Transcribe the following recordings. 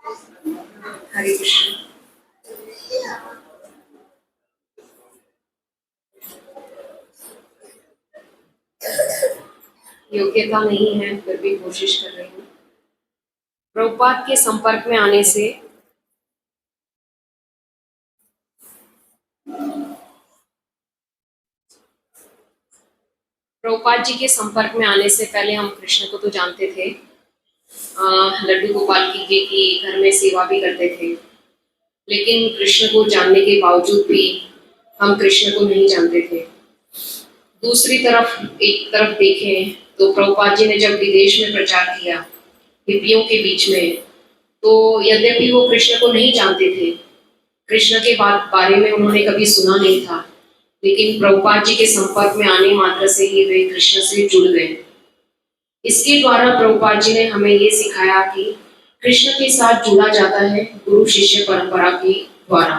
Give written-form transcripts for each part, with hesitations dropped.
हरे कृष्ण। योग्यता नहीं है फिर भी कोशिश कर रही हूँ। प्रभुपाद के संपर्क में आने से प्रभुपाद जी के संपर्क में आने से पहले हम कृष्ण को तो जानते थे, लड्डू गोपाल की घर में सेवा भी करते थे, लेकिन कृष्ण को जानने के बावजूद भी हम कृष्ण को नहीं जानते थे। दूसरी तरफ एक तरफ देखें तो प्रभुपाद जी ने जब विदेश में प्रचार किया हिप्पियों के बीच में, तो यद्यपि वो कृष्ण को नहीं जानते थे, कृष्ण के बारे में उन्होंने कभी सुना नहीं था, लेकिन प्रभुपाद जी के संपर्क में आने मात्र से ही वे कृष्ण से जुड़ गए। इसके द्वारा प्रभुपाद जी ने हमें ये सिखाया कि कृष्ण के साथ जुड़ा जाता है गुरु शिष्य परंपरा के द्वारा,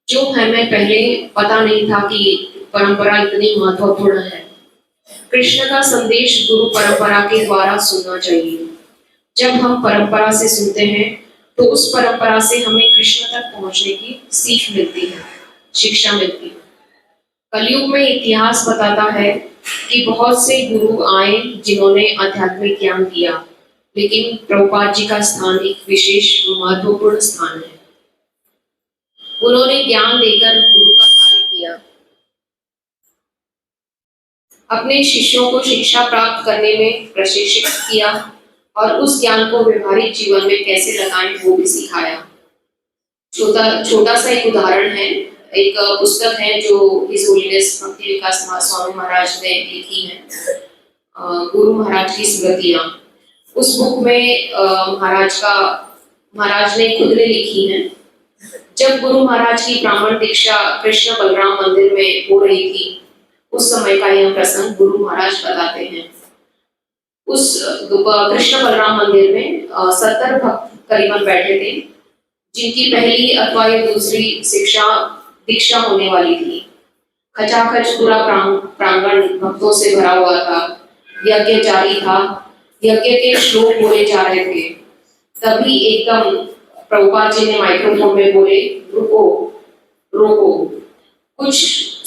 जो हमें पहले पता नहीं था कि परंपरा इतनी महत्वपूर्ण है। कृष्ण का संदेश गुरु परंपरा के द्वारा सुनना चाहिए। जब हम परंपरा से सुनते हैं तो उस परंपरा से हमें कृष्ण तक पहुंचने की सीख मिलती है, शिक्षा मिलती है। कलयुग में इतिहास बताता है कि बहुत से गुरु आए जिन्होंने आध्यात्मिक ज्ञान दिया, लेकिन प्रभुपाद जी का स्थान एक विशेष महत्वपूर्ण स्थान है। उन्होंने ज्ञान देकर गुरु का कार्य किया, अपने शिष्यों को शिक्षा प्राप्त करने में प्रशिक्षित किया और उस ज्ञान को व्यवहारिक जीवन में कैसे लगाएं वो भी सिखाया। छोटा सा एक उदाहरण है, एक पुस्तक है जो हिज होलीनेस भक्ति विकास स्वामी महाराज ने लिखी है, गुरु महाराज की स्मृतियां। उस बुक में महाराज ने खुद ने लिखी है। जब गुरु महाराज की ब्राह्मण दीक्षा कृष्ण बलराम मंदिर में हो रही थी, उस समय का यह प्रसंग गुरु महाराज बताते हैं। उस कृष्ण बलराम मंदिर में 70 भक्त करीबन बैठे थे, जिनकी पहली अथवा या दूसरी दीक्षा होने वाली थी। खचाखच पूरा प्रांगण भक्तों से भरा हुआ था। यज्ञ जारी था, यज्ञ के श्लोक बोले जा रहे थे। तभी एकदम प्रभुपाद जी ने माइक्रोफोन में बोले, रुको रोको।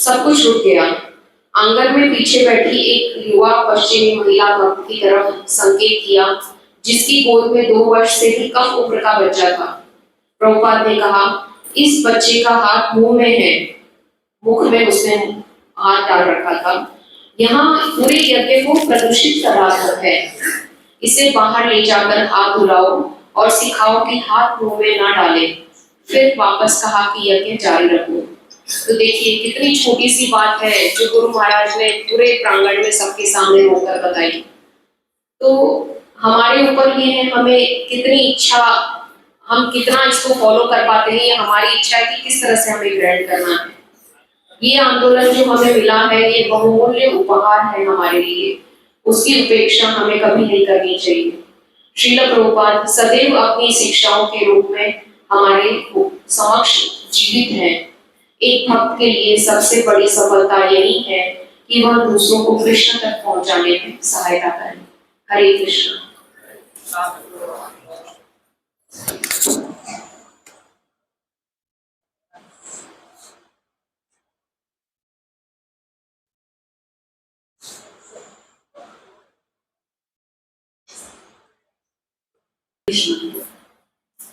सब कुछ रुक गया। आंगन में पीछे बैठी एक युवा पश्चिमी महिला भक्त की तरफ संकेत किया, जिसकी गोद में 2 वर्ष से भी कम उम्र का बच्चा था। प्रभुपाद ने कहा, इस बच्चे का हाथ मुंह में है। मुख में उसने हाथ डाल रखा था। यहाँ पूरे यज्ञ को प्रदूषित कर रहा है। इसे बाहर ले जाकर हाथ धुलाओ और सिखाओ कि हाथ मुंह में ना डाले। फिर वापस कहा कि यज्ञ जारी रखो। तो देखिए कितनी छोटी सी बात है जो गुरु महाराज ने पूरे प्रांगण में सबके सामने रोकर बताई। तो हमारे ऊपर ये है, हमें कितनी इच्छा, हम कितना इसको फॉलो कर पाते हैं, ये हमारी इच्छा है कि किस तरह से हमें ग्रहण करना है। ये आंदोलन जो हमें मिला है, ये बहुमूल्य उपहार है हमारे लिए। उसकी उपेक्षा हमें कभी नहीं करनी चाहिए। श्रील प्रभुपाद सदैव अपनी शिक्षाओं के रूप में हमारे समक्ष जीवित हैं। एक भक्त के लिए सबसे बड़ी सफलता यही है कि वह दूसरों को कृष्ण तक पहुंचाने में सहायता करे। हरे कृष्ण।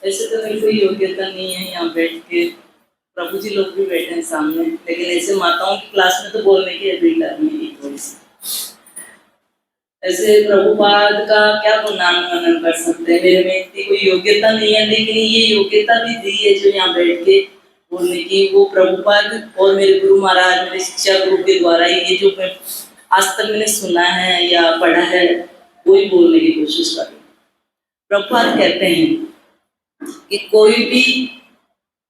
ऐसे तो मेरी कोई योग्यता नहीं है यहाँ बैठ के, प्रभु जी लोग भी बैठे हैं सामने, लेकिन ऐसे माताओं की क्लास में तो बोलने की एबिलिटी नहीं थोड़ी सी। ऐसे प्रभुपाद का क्या गुणगान मनन कर सकते हैं, मेरे में इतनी कोई योग्यता नहीं है, लेकिन ये योग्यता भी दी है जो यहाँ बैठ के बोलने की, वो प्रभुपाद और मेरे गुरु महाराज, मेरे शिक्षा गुरु के द्वारा ये जो मैं आज तक मैंने सुना है या पढ़ा है वही बोलने की कोशिश कर रही हूँ। प्रभुपाद कहते हैं कि कोई भी,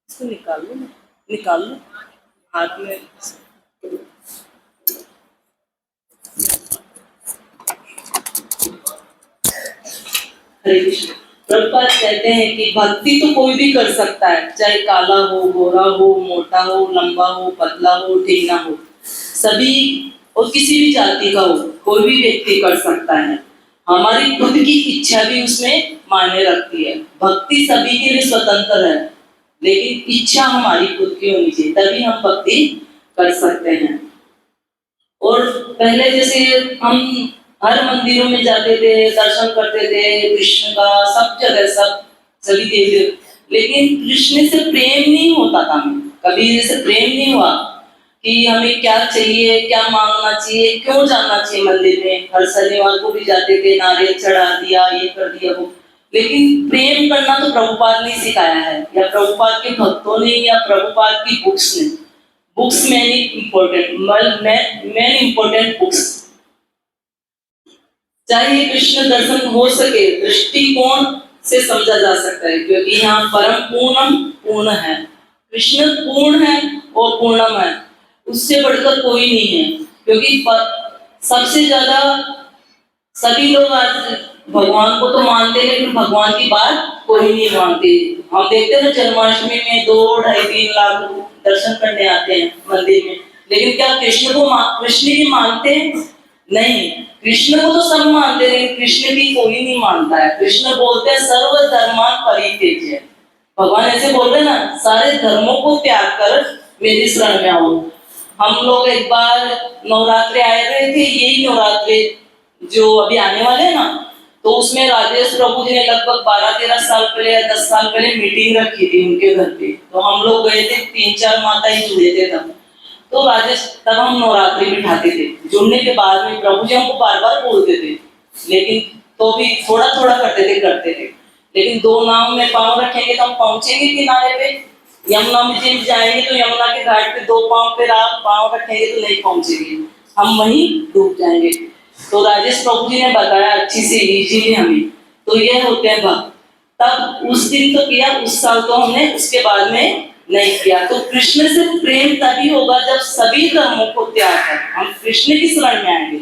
इसको निकाल लो हाथ में। हरे कृष्ण। प्रभुपाद कहते हैं कि भक्ति तो कोई भी कर सकता है, चाहे काला हो, गोरा हो, मोटा हो, लंबा हो, पतला हो, ढीला हो, सभी और किसी भी जाति का हो, कोई भी व्यक्ति कर सकता है। हमारी खुद की इच्छा भी उसमें मायने रखती है। भक्ति सभी के लिए स्वतंत्र है, लेकिन इच्छा हमारी खुद की होनी चाहिए, तभी हम भक्ति कर सकते हैं। और पहले जैसे हम हर मंदिरों में जाते थे, दर्शन करते थे कृष्ण का, सब जगह सभी देवी, लेकिन कृष्ण से प्रेम नहीं होता था हमें, कभी जैसे प्रेम नहीं हुआ कि हमें क्या चाहिए, क्या मांगना चाहिए, क्यों जाना चाहिए मंदिर में। हर शनिवार को भी जाते थे, नारियल चढ़ा दिया, ये कर दिया वो, लेकिन प्रेम करना तो प्रभुपाद ने सिखाया है, या प्रभुपाद के भक्तों ने, या प्रभुपाद की बुक्स ने। Books main important books. चाहे कृष्ण दर्शन हो सके, दृष्टिकोण से समझा जा सकता है, क्योंकि यहाँ परम पूर्णम पूर्ण है, कृष्ण पूर्ण है और पूर्णम है, उससे बढ़कर कोई नहीं है। क्योंकि सबसे ज्यादा सभी लोग आज भगवान को तो मानते हैं, लेकिन भगवान की बात कोई नहीं मानते। हम देखते हैं जन्माष्टमी में 2-2.5-3 लाख दर्शन करने आते हैं मंदिर में, लेकिन क्या कृष्ण की मानते हैं? नहीं, कृष्ण को तो सब मानते हैं, लेकिन कृष्ण की कोई नहीं मानता है। कृष्ण बोलते हैं सर्व धर्मान परित्यज्य, भगवान ऐसे बोल रहे ना, सारे धर्मों को त्याग कर मेरी शरण में आओ। हम लोग एक बार नवरात्रे आए रहे थे, यही नवरात्रे जो अभी आने वाले हैं ना, तो उसमें राजेश प्रभु जी ने लगभग 12-13 साल पहले या 10 साल पहले मीटिंग रखी थी उनके घर पे, तो हम लोग गए थे, 3-4 माता ही जुड़े थे तब। तो राजेश तब हम नवरात्रि बिठाते थे, जुड़ने के बाद में प्रभु जी हमको बार बार बोलते थे, लेकिन तो भी थोड़ा थोड़ा करते थे। लेकिन 2 नाव में पांव रखेंगे तो हम पहुंचेंगे किनारे पे, यमुना में जब जाएंगे तो यमुना के घाट पे 2 पांव पे आप पांव रखेंगे तो नहीं पहुंचेंगे, हम वहीं डूब जाएंगे। तो राजेश प्रभु जी ने बताया अच्छी से इजीली हमें, तो ये होते हैं भक्त। तब उस दिन तो किया, उस साल तो हमने, उसके बाद में नहीं किया। तो कृष्ण से प्रेम तभी होगा जब सभी धर्मों को त्याग कर हम कृष्ण की शरण में आएंगे।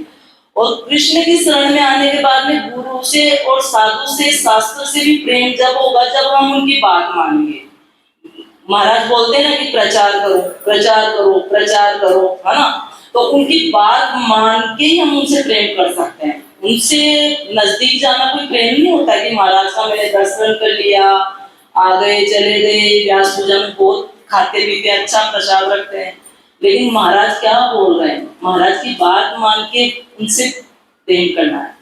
और कृष्ण की शरण में आने के बाद में गुरु से और साधु से, शास्त्र से भी प्रेम जब होगा जब हम उनकी बात मानेंगे। महाराज बोलते हैं ना कि प्रचार करो प्रचार करो प्रचार करो, है ना, तो उनकी बात मान के ही हम उनसे प्रेम कर सकते हैं। उनसे नजदीक जाना कोई प्रेम नहीं होता कि महाराज का मैंने दर्शन कर लिया, आ गए चले गए, व्यास पूजा में बहुत खाते पीते अच्छा प्रसाद रखते हैं, लेकिन महाराज क्या बोल रहे हैं, महाराज की बात मान के उनसे प्रेम करना है।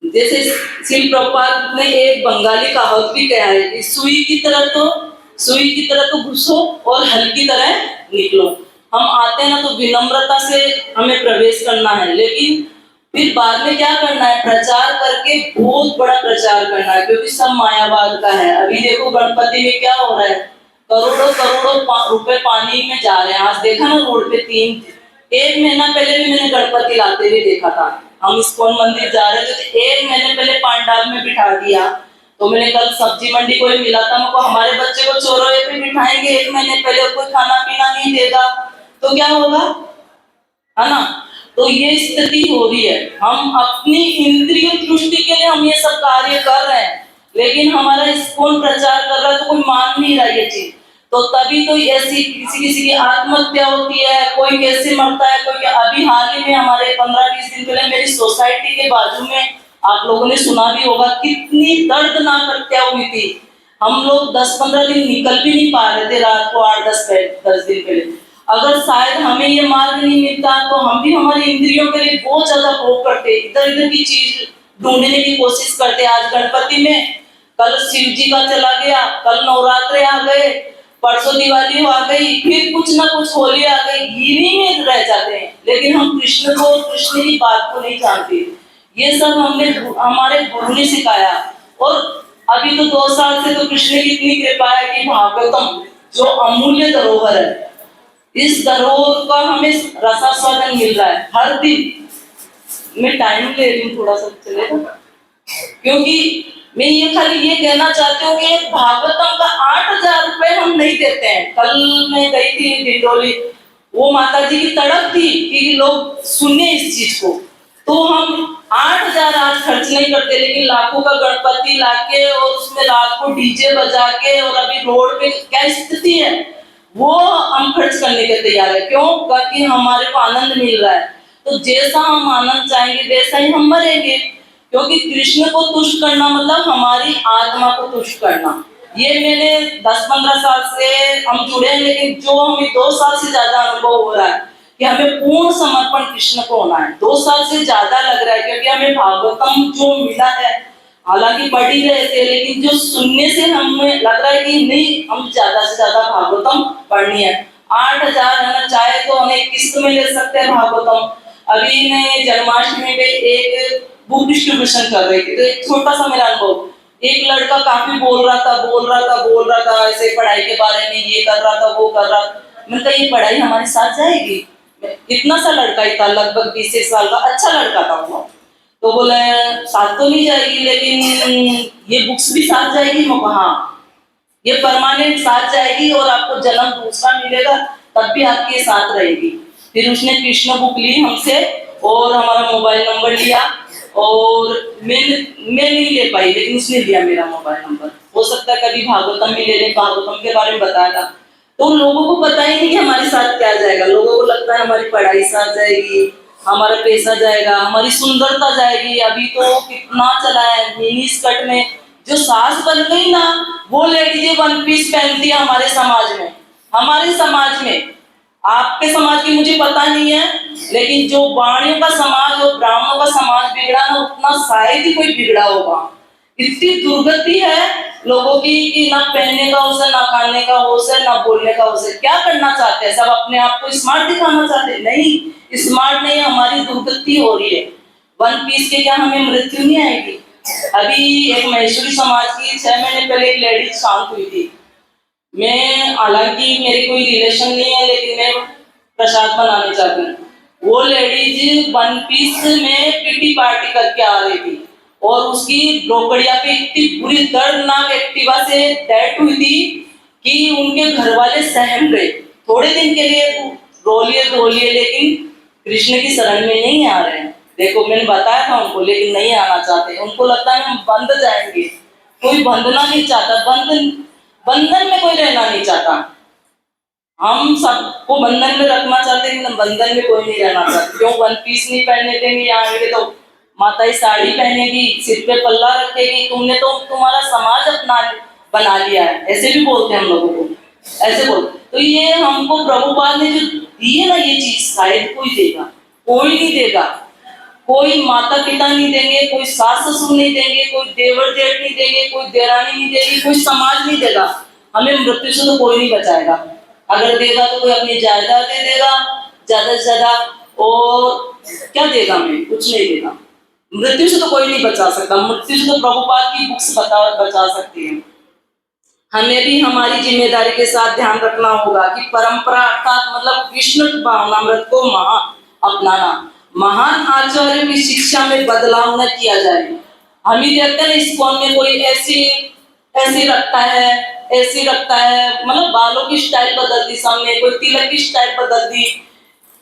जैसे श्री प्रभुपाद ने एक बंगाली कहावत भी कहा है कि सुई की तरह तो घुसो और हल की तरह निकलो। हम आते हैं ना तो विनम्रता से हमें प्रवेश करना है, लेकिन फिर बाद में क्या करना है, प्रचार करके बहुत बड़ा प्रचार करना है, क्योंकि सब मायावाद का है। अभी देखो गणपति में क्या हो रहा है, करोड़ों करोड़ों रुपए पानी में जा रहे हैं। आज देखा ना रोड पे 1 महीना पहले भी मैंने गणपति लाते हुए देखा था। हम इस्कॉन मंदिर जा रहे थे तो 1 महीने पहले पंडाल में बिठा दिया। तो मैंने कल सब्जी मंडी को ही मिला था, मुझको हमारे बच्चे को चौराहे पे बिठाएंगे 1 महीने पहले, कोई खाना पीना नहीं देगा तो क्या होगा, है ना। तो ये स्थिति हो रही है। हम अपनी इंद्रिय तुष्टि के लिए हम ये सब कार्य कर रहे हैं, लेकिन हमारा इस्कॉन प्रचार कर रहा है तो कोई मान नहीं रहा ये चीज। तो तभी तो ऐसी किसी की आत्महत्या होती है, कोई कैसे मरता है, कोई। अभी हाल ही में हमारे 15-20 दिन पहले मेरी सोसाइटी के बाजू में, आप लोगों ने सुना भी होगा, कितनी दर्दनाक हत्या हुई थी। हम लोग 10-15 दिन निकल भी नहीं पा रहे थे, रात को 8-10 दिन पहले। अगर शायद हमें ये मार्ग नहीं मिलता तो हम भी हमारी इंद्रियों के लिए बहुत ज्यादा भोग करते, इधर इधर की चीज ढूंढने की कोशिश करते। आज गणपति में, कल शिव जी का चला गया, कल नवरात्रे आ गए, परसों दिवाली आ गई, फिर कुछ ना कुछ होली आ गई, इन्हीं में रह जाते हैं, लेकिन हम कृष्ण को, कृष्ण की बात को नहीं जानते। ये सब हमने, हमारे गुरु ने सिखाया। और अभी तो 2 साल से तो कृष्ण की इतनी कृपा है कि भागवतम जो अमूल्य धरोहर है, इस धरोहर का हमें रसास्वादन मिल रहा है हर दिन। मैं टाइम ले रही हूँ थोड़ा सा, चलेगा? क्योंकि मैं ये खाली ये कहना चाहती हूँ कि एक भागवतम का 8,000 रुपए हम नहीं देते हैं। कल मैं गई थी डिंडोली, वो माता जी की तड़प थी कि लोग सुने इस चीज को, तो हम 8,000 आज खर्च नहीं करते, लेकिन लाखों का गणपति लाके और उसमें रात को डीजे बजा के, और अभी रोड पे क्या स्थिति है वो हम खर्च करने के तैयार है। क्यों? क्योंकि हमारे को आनंद मिल रहा है। तो जैसा हम आनंद चाहेंगे वैसा ही हम मरेंगे। क्योंकि कृष्ण को तुष्ट करना मतलब हमारी आत्मा को तुष्ट करना। ये मैंने 10-15 साल से हम जुड़े हैं, लेकिन जो हमें 2 साल से ज्यादा अनुभव हो रहा है कि हमें पूर्ण समर्पण कृष्ण को होना है। 2 साल से ज्यादा लग रहा है, क्योंकि हमें भागवतम जो मिला है, हालांकि पढ़ ही रहे थे, लेकिन जो सुनने से हमें लग रहा है कि नहीं, हम ज्यादा से ज्यादा भागवतम पढ़नी है। 8,000 है ना, चाहे तो हम एक किस्त में ले सकते हैं भागवतम। अभी मैं जन्माष्टमी पे एक बुक डिस्ट्रीब्यूशन कर रही थी, तो एक छोटा सा मेरा अनुभव, एक लड़का काफी बोल रहा था ऐसे पढ़ाई के बारे में, ये कर रहा था, वो कर रहा था। मैंने कहा ये पढ़ाई हमारे साथ जाएगी? इतना सा लड़का ही था, लगभग 20 साल का, अच्छा लड़का था वो। तो बोले साथ तो नहीं जाएगी, लेकिन ये बुक्स भी साथ जाएगी। मैं कहा हाँ, ये परमानेंट साथ जाएगी और आपको जन्म दूसरा मिलेगा तब भी आपके साथ रहेगी। फिर उसने कृष्ण बुक ली हमसे और हमारा मोबाइल नंबर लिया, और मैं नहीं ले पाई, लेकिन उसने लिया मेरा मोबाइल नंबर। हो सकता है कभी भागवतम में ले ले, भागवतम के बारे में बताया। तो लोगों को पता ही नहीं कि हमारे साथ क्या जाएगा। लोगों को लगता है हमारी पढ़ाई साथ जाएगी, हमारा पैसा जाएगा, हमारी सुंदरता जाएगी। अभी तो कितना चला है मिनी स्कर्ट में, जो सास बन गई ना, वो लेडीज 1 पीस पहनती है हमारे समाज में। हमारे समाज में, आपके समाज की मुझे पता नहीं है, लेकिन जो वाणियों का समाज और ब्राह्मणों का समाज बिगड़ा ना, उतना शायद ही कोई बिगड़ा होगा। इतनी दुर्गति है लोगों की कि ना पहनने का अवसर, ना खाने का अवसर, ना बोलने का अवसर। क्या करना चाहते हैं? सब अपने आप को स्मार्ट दिखाना चाहते हैं। नहीं, स्मार्ट नहीं, हमारी दुर्गति हो रही है। 1 पीस के क्या हमें मृत्यु नहीं आएगी? अभी एक महेश्वरी समाज की 6 महीने पहले एक लेडी शांत हुई थी। मैं, हालांकि मेरी कोई रिलेशन नहीं है, लेकिन मैं प्रसाद बनाने चाहती हूँ। वो लेडीज 1 पीस में पीटी पार्टी करके आ रही थी, और उसकी ब्रोकड़िया पे इतनी बुरी दर्दनाक एक्टिवा से डेथ हुई थी कि उनके घर वाले सहम गए। थोड़े दिन के लिए रो लिए, लेकिन कृष्ण की शरण में नहीं आ रहे हैं। देखो, मैंने बताया था उनको, लेकिन नहीं आना चाहते। उनको लगता है हम बंध जाएंगे। कोई बंधना नहीं चाहता, बंधन में कोई रहना नहीं चाहता। हम सबको बंधन में रखना चाहते हैं, लेकिन बंधन में कोई नहीं रहना चाहता। क्यों 1 पीस नहीं पहनने देंगे? यहाँ आएंगे तो माता ही साड़ी पहनेगी, सिर पे पल्ला रखेगी, तुमने तो तुम्हारा समाज अपना बना लिया है। ऐसे भी बोलते हैं हम लोगों को, ऐसे बोल। तो ये हमको प्रभुपाद ने जो दी है ना, ये चीज शायद कोई देगा, कोई नहीं देगा। कोई माता पिता नहीं देंगे, कोई सास ससुर नहीं देंगे, कोई देवर जेठ नहीं देंगे, कोई देरानी नहीं देगी, कोई समाज नहीं देगा। हमें मृत्यु से तो कोई नहीं बचाएगा। अगर देगा तो कोई अपनी जायदाद दे देगा ज्यादा से ज्यादा, और क्या देगा? हमें कुछ नहीं देगा। मृत्यु से तो कोई नहीं बचा सकता। मृत्यु से तो प्रभुपाद की बुक्स बचा सकती है। हमें भी हमारी जिम्मेदारी के साथ ध्यान रखना होगा कि परंपरा अर्थात मतलब कृष्ण भावनामृत को अपनाना, महान आचार्यों की शिक्षा में बदलाव न किया जाए। हम ही देखते हैं इस्कॉन में कोई ऐसी रखता है, ऐसी रखता है, मतलब बालों की स्टाइल बदल दी सबने, कोई तिलक की स्टाइल बदल दी,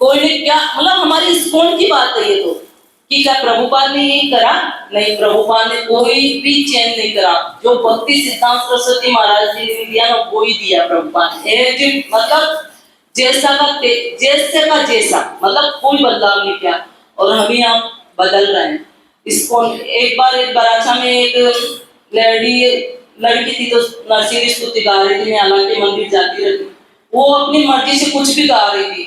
कोई ने क्या, मतलब हमारी इस्कॉन की बात है ये तो, कि क्या प्रभुपाद ने यही करा? नहीं, प्रभुपाद ने कोई भी चेंज नहीं करा। जो भक्ति सिद्धांत सरस्वती महाराज जी ने दिया ना, वो ही दिया प्रभुपाद ने। मतलब जैसा का जैसा, मतलब कोई बदलाव नहीं किया, और हम यहाँ बदल रहे हैं इसको। एक बराचा में एक लड़की थी, तो नरसिंह स्तुति गा रही थी। मैं हालांकि मंदिर जाती रहती, वो अपनी मर्जी से कुछ भी गा रही थी,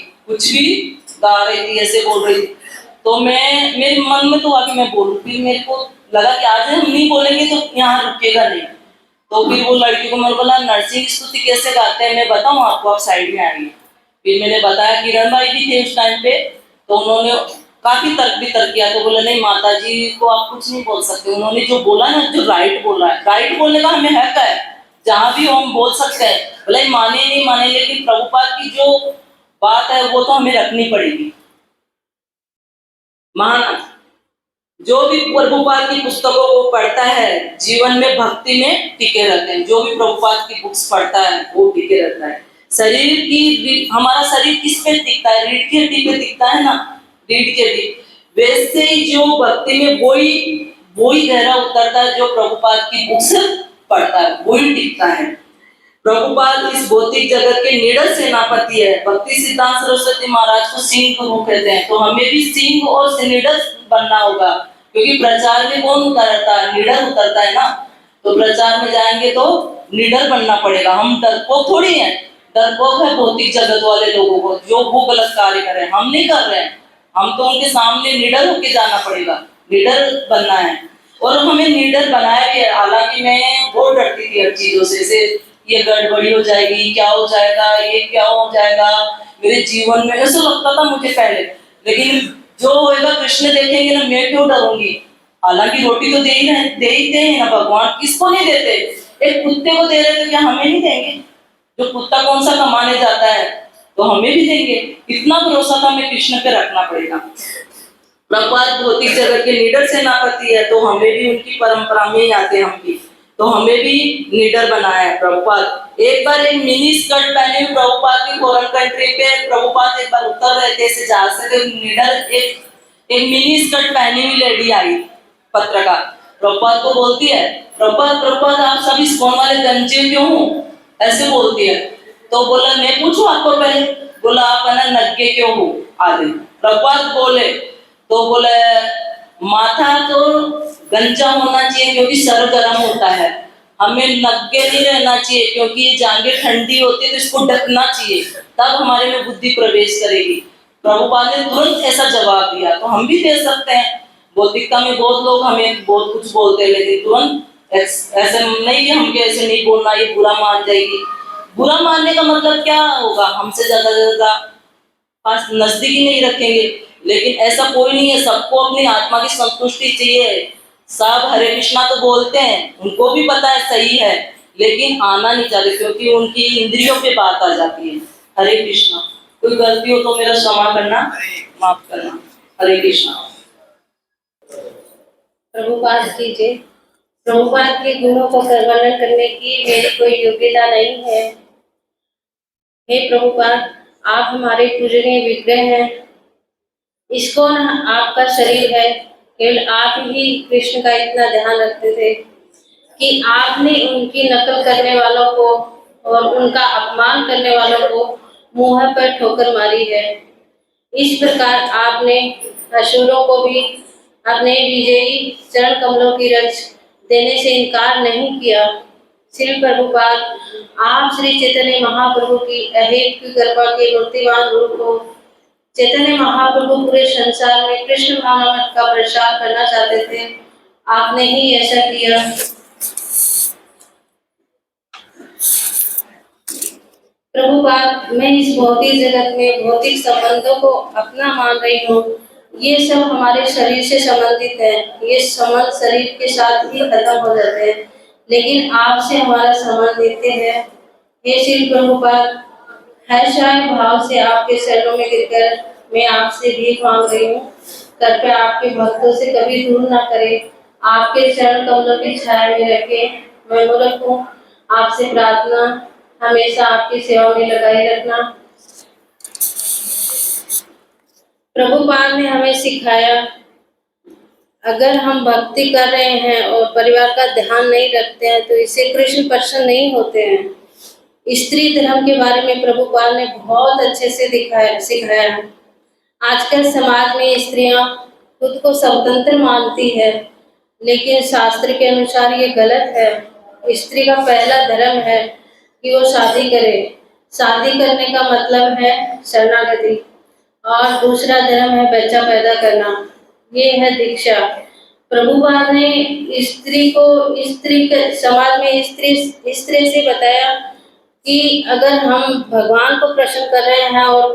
ऐसे बोल रही थी। तो मेरे मन में तो आके मैं बोलूं, फिर मेरे को लगा कि आज हम नहीं बोलेंगे तो यहाँ रुकेगा नहीं। तो फिर वो लड़की को मैंने बोला नरसिंह स्तुति कैसे गाते हैं मैं बताऊं आपको, आप साइड में आइए। फिर मैंने बताया, किरण भाई भी थे उस टाइम पे, तो उन्होंने काफी तर्क किया। तो बोला नहीं माता जी को आप कुछ नहीं बोल सकते, उन्होंने जो बोला ना, जो राइट बोल रहा है, राइट बोलने का हमें हक है, जहाँ भी हम बोल सकते हैं। बोला माने नहीं माने, लेकिन प्रभुपाद की जो बात है वो तो हमें रखनी पड़ेगी। महान जो भी प्रभुपाद की पुस्तकों को पढ़ता है, जीवन में भक्ति में टिके रहते हैं। जो भी प्रभुपाद की बुक्स पढ़ता है वो टिके रहता है। हमारा शरीर किस पे टिकता है? रीढ़ की हड्डी पे टिकता है ना, रीढ़ की हड्डी। वैसे ही जो भक्ति में वही गहरा उतरता है, जो प्रभुपाद की बुक्स पढ़ता है वही टिकता है। प्रभुपाद इस भौतिक जगत के निडर सेनापति है। भक्ति सिद्धांत सरस्वती महाराज को सिंह गुरु कहते हैं, तो हमें भी सिंह और निडर बनना होगा, क्योंकि प्रचार में कौन उतरता है, निडर उतरता है ना। तो प्रचार में जाएंगे तो निडर बनना पड़ेगा। हम डरपोक थोड़ी हैं, डरपोक है भौतिक जगत वाले लोगों को जो वो गलत कार्य कर रहे हैं, हम नहीं कर रहे हैं। हम तो उनके सामने निडर होके जाना पड़ेगा, निडर बनना है। और हमें निडर बनाया भी है। हालांकि मैं बहुत डरती थी हर चीजों से ये गड़बड़ी हो जाएगी, क्या हो जाएगा, ये क्या हो जाएगा मेरे जीवन में, ऐसा लगता था मुझे पहले। लेकिन जो होएगा कृष्ण देखेंगे ना, मैं क्यों डरूंगी। हालांकि रोटी तो दे ही हैं ना भगवान, किसको नहीं देते। एक कुत्ते को दे रहे तो क्या हमें नहीं देंगे। जो कुत्ता कौन सा कमाने जाता है तो हमें भी देंगे। इतना भरोसा तो हमें कृष्ण पे रखना पड़ेगा। प्रभुपाद भौतिक जगत के निडर सेनापति है, तो हमें भी उनकी परंपरा में ही आते हैं। हम भी तो हमें भी निडर बनाया है प्रभुपाद। एक बार एक मिनी स्कर्ट पहने हुए प्रभुपाद की फॉरेन कंट्री पे प्रभुपाद एक बार उतर रहे थे ऐसे जहाज से, तो निडर एक मिनी स्कर्ट पहनी हुई लेडी आई पत्रकार, प्रभुपाद को बोलती है, प्रभुपाद आप सब इस्कॉन वाले गंजे क्यों हो, ऐसे बोलती है। तो बोला मैं पूछूं आपको पहले, बोला आप है ना नग्गे क्यों हो आदि। प्रभुपाद बोले तो बोले माथा तो गंजा होना चाहिए क्योंकि सर गर्म होता है, हमें नग्गे नहीं रहना चाहिए क्योंकि ये जांघें ठंडी होती है तो इसको ढकना चाहिए, तब हमारे में बुद्धि प्रवेश करेगी। प्रभुपाद ने तुरंत ऐसा जवाब दिया। तो हम भी दे सकते हैं। बौद्धिकता में बहुत लोग हमें बहुत कुछ बोलते हैं, लेकिन तुरंत ऐसे नहीं कि हमके ऐसे नहीं बोलना, ये बुरा मान जाएगी। बुरा मानने का मतलब क्या होगा, हमसे ज्यादा पास नजदीकी नहीं रखेंगे। लेकिन ऐसा कोई नहीं है, सबको अपनी आत्मा की संतुष्टि चाहिए। सब हरे कृष्णा तो बोलते हैं, उनको भी पता है सही है, लेकिन आना नहीं चाहते क्योंकि उनकी इंद्रियों पे बात आ जाती है। हरे कृष्णा। कोई गलती हो तो मेरा क्षमा करना, माफ करना। हरे कृष्णा। प्रभुपाद की जय। प्रभुपाद के गुणों को वर्णन करने की मेरी कोई योग्यता नहीं है। हे प्रभुपाद, आप हमारे पूजनीय विग्रह हैं। इस्कॉन आपका शरीर है। केवल आप ही कृष्ण का इतना ध्यान रखते थे कि आपने उनकी नकल करने वालों को और उनका अपमान करने वालों को मुंह पर ठोकर मारी है। इस प्रकार आपने असुरों को भी अपने विजयी चरण कमलों की रज देने से इनकार नहीं किया। श्री प्रभुपाद, आप श्री चैतन्य महाप्रभु की अहेतु की कृपा के मूर्तिमान रूप हो। चैतन्य महाप्रभु पूरे संसार में कृष्ण भावनामृत का प्रचार करना चाहते थे, आपने ही ऐसा किया। प्रभुपाद, मैं इस भौतिक जगत में भौतिक संबंधों को अपना मान रही हूँ। ये सब हमारे शरीर से संबंधित है। ये संबंध शरीर के साथ ही खत्म हो जाते हैं, लेकिन आपसे हमारा संबंध नित्य है। हे श्री प्रभुपाद, हर्षाय भाव से आपके चरणों में गिरकर मैं आपसे भीख मांग रही हूँ। कृपया आपके भक्तों से कभी दूर न करें, आपके चरण कमलों की छाया में रखें। मैं मूर्ख हूँ, आपसे प्रार्थना हमेशा आपकी सेवा में लगाए रखना। प्रभुपाद ने हमें सिखाया, अगर हम भक्ति कर रहे हैं और परिवार का ध्यान नहीं रखते हैं तो इससे कृष्ण प्रसन्न नहीं होते हैं। स्त्री धर्म के बारे में प्रभुपाद ने बहुत अच्छे से सिखाया। आजकल समाज में स्त्रियां खुद को स्वतंत्र मानती है, लेकिन शास्त्र के अनुसार ये गलत है। स्त्री का पहला धर्म है कि वो शादी करे। शादी करने का मतलब है शरणागति, और दूसरा धर्म है बच्चा पैदा करना, ये है दीक्षा। प्रभुपाद ने समाज में स्त्री से बताया कि अगर हम भगवान को प्रसन्न कर रहे हैं और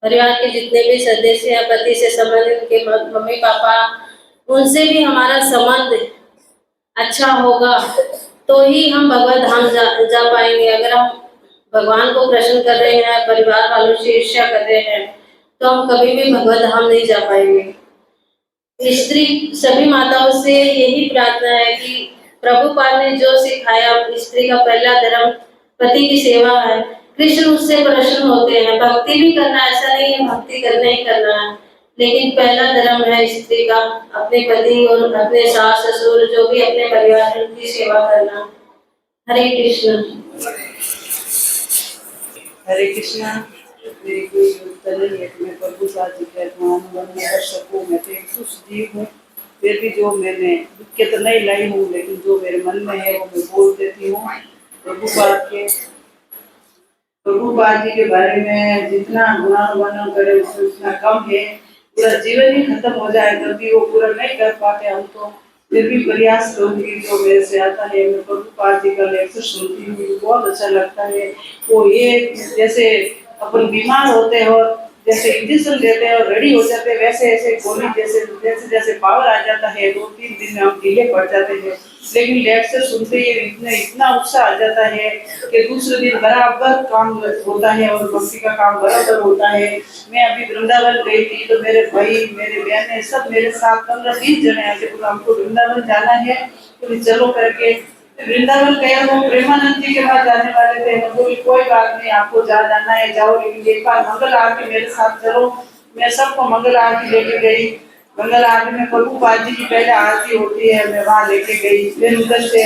परिवार के जितने भी सदस्य हैं, पति से संबंधित, उनके मम्मी पापा, उनसे भी हमारा संबंध अच्छा होगा तो ही हम भगवत धाम जा पाएंगे। अगर हम भगवान को प्रसन्न कर रहे हैं, परिवार वालों से ईर्ष्या कर रहे हैं, तो हम कभी भी भगवत धाम नहीं जा पाएंगे। स्त्री सभी माताओं से यही प्रार्थना है कि प्रभुपाद ने जो सिखाया, स्त्री का पहला धर्म पति की सेवा है। कृष्ण उससे प्रसन्न होते हैं। भक्ति भी करना, ऐसा नहीं है भक्ति करना ही करना है, लेकिन पहला धर्म है स्त्री का अपने पति और अपने सास ससुर जो भी अपने परिवार की सेवा करना। हरे कृष्ण। हरे कृष्णा। मेरी कोई योग्यता नहीं है कि मैं प्रभु पाद जी के अनुगमन कर सकूँ। मैं तो एक सुजीव हूँ, फिर भी जो मैंने लिख के तो नहीं लाई हूँ, लेकिन जो मेरे मन में है वो मैं बोल देती हूँ। प्रभु पाद जी के बारे में जितना गुणानुगमन करे उससे उतना कम है। पूरा जीवन ही खत्म हो जाए तब भी वो पूरा नहीं कर पाते हम, तो फिर भी प्रयास करूंगी जो मेरे से आता है। मैं प्रभु पाद जी का लेक्चर सुनती हूँ, मुझे बहुत अच्छा लगता है। वो ये जैसे अपन बीमार होते हो, जैसे इंजेक्शन लेते हैं और रेडी हो जाते हैं, वैसे ऐसे गोली जैसे जैसे जैसे पावर आ जाता है, 2-3 दिन में हम ढीले पड़ जाते हैं। लेकिन लेक्चर सुनते ही इतना उत्साह आ जाता है कि दूसरे दिन बराबर काम होता है और भक्ति का काम बराबर होता है। मैं अभी वृंदावन गई थी तो मेरे भाई मेरे बहनें सब मेरे साथ 15-20 जने आए थे, हमको वृंदावन जाना है तो चलो करके वृंदावन गया। वो प्रेमानंद जी के पास जाने वाले थे, मैं बोली कोई बात नहीं, आपको जहाँ जाना है जाओ, लेकिन एक बार मंगल आरती मेरे साथ चलो। मैं सबको मंगल आरती लेके गई। मंगल आरती में प्रभु पाद जी की पहले आरती होती है, मैं वहाँ लेके गई। फिर उधर से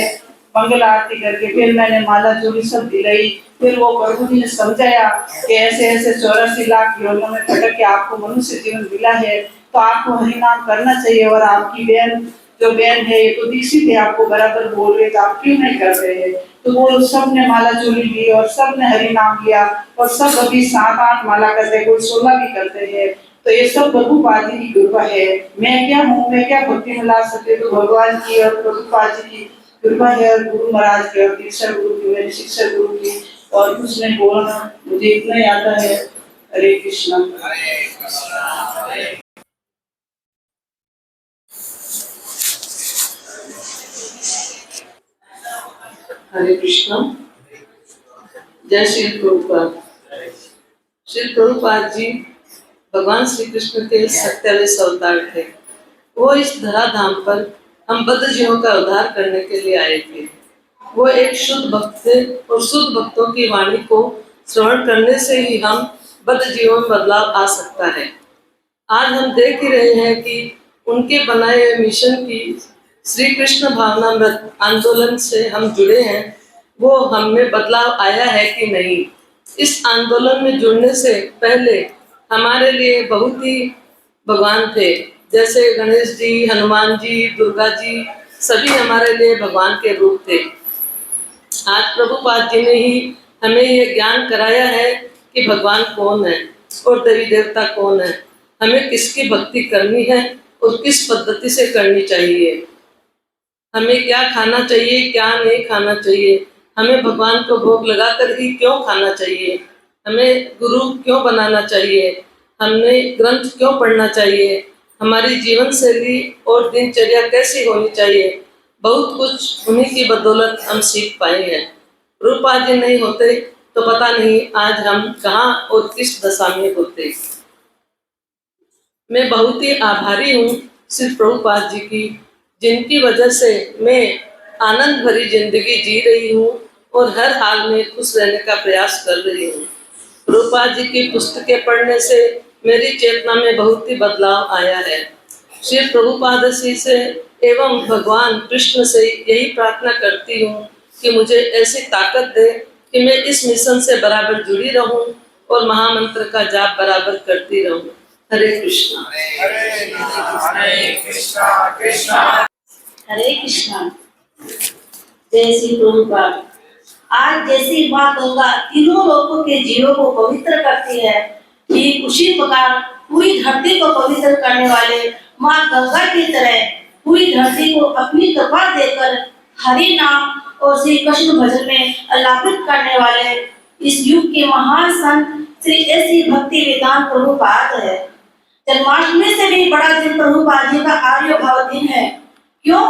मंगल आरती करके फिर मैंने माला चोरी सब दिलाई। फिर वो प्रभु जी ने समझाया कि ऐसे ऐसे 84 लाख योनियों में भटक के आपको मनुष्य जीवन मिला है, तो आपको हरिनाम करना चाहिए। और आपकी बहन जो बहन है ये तो दीक्षित है, आपको बराबर बोल रहे, तो आप क्यों नहीं कर रहे हैं? तो वो सब ने माला चोरी ली और सब ने हरि नाम लिया, और सब अभी 7-8 माला करते हैं, कोई 16 भी करते हैं। तो ये सब प्रभु पाद जी की कृपा है। मैं क्या हूँ, मैं क्या भक्ति में ला सकते, तो भगवान की और प्रभु पाद जी की कृपा है, और गुरु महाराज की और दीक्षा गुरु की, मेरे शिक्षक गुरु की, और कुछ नहीं बोलना, मुझे इतना ही आता है। हरे कृष्णा। हरे कृष्णा। जय श्री प्रभुपाद। श्री प्रभुपाद जी भगवान श्री कृष्ण के 27 अवतार थे। वो इस धराधाम पर हम बद्ध जीवों का उद्धार करने के लिए आए थे। वो एक शुद्ध भक्त थे और शुद्ध भक्तों की वाणी को श्रवण करने से ही हम बद्ध जीवों में बदलाव आ सकता है। आज हम देख ही रहे हैं कि उनके बनाए हुए मिशन की श्री कृष्ण भावनामृत आंदोलन से हम जुड़े हैं, वो हमें बदलाव आया है कि नहीं। इस आंदोलन में जुड़ने से पहले हमारे लिए बहुत ही भगवान थे, जैसे गणेश जी, हनुमान जी, दुर्गा जी, सभी हमारे लिए भगवान के रूप थे। आज प्रभुपाद जी ने ही हमें ये ज्ञान कराया है कि भगवान कौन है और देवी देवता कौन है, हमें किसकी भक्ति करनी है और किस पद्धति से करनी चाहिए, हमें क्या खाना चाहिए क्या नहीं खाना चाहिए, हमें भगवान को भोग लगाकर ही क्यों खाना चाहिए, हमें गुरु क्यों बनाना चाहिए, हमें ग्रंथ क्यों पढ़ना चाहिए, हमारी जीवन शैली और दिनचर्या कैसी होनी चाहिए। बहुत कुछ उन्हीं की बदौलत हम सीख पाए हैं। रूपाद जी नहीं होते तो पता नहीं आज हम कहाँ और किस दशा में होते। मैं बहुत ही आभारी हूँ श्री प्रभुपाद जी की, जिनकी वजह से मैं आनंद भरी जिंदगी जी रही हूँ और हर हाल में खुश रहने का प्रयास कर रही हूँ। प्रभुपाद जी की पुस्तकें पढ़ने से मेरी चेतना में बहुत ही बदलाव आया है। श्री प्रभुपाद जी से एवं भगवान कृष्ण से यही प्रार्थना करती हूँ कि मुझे ऐसी ताकत दे कि मैं इस मिशन से बराबर जुड़ी रहूं और महामंत्र का जाप बराबर करती रहूं। हरे कृष्णा। हरे कृष्णा कृष्णा हरे कृष्णा। जय श्री प्रभुपाद। आज जैसी माँ गंगा तीनों लोगों के जीवों को पवित्र करती है, ठीक उसी प्रकार पूरी धरती को पवित्र करने वाले माँ गंगा की तरह पूरी धरती को अपनी कृपा देकर हरि नाम और श्री कृष्ण भजन में अलापित करने वाले इस युग के महान संत श्री ऐसी भक्ति वेदांत प्रभुपाद है। जन्माष्टमी से भी बड़ा दिन प्रभुपाद जी का आविर्भाव दिन है। क्यों?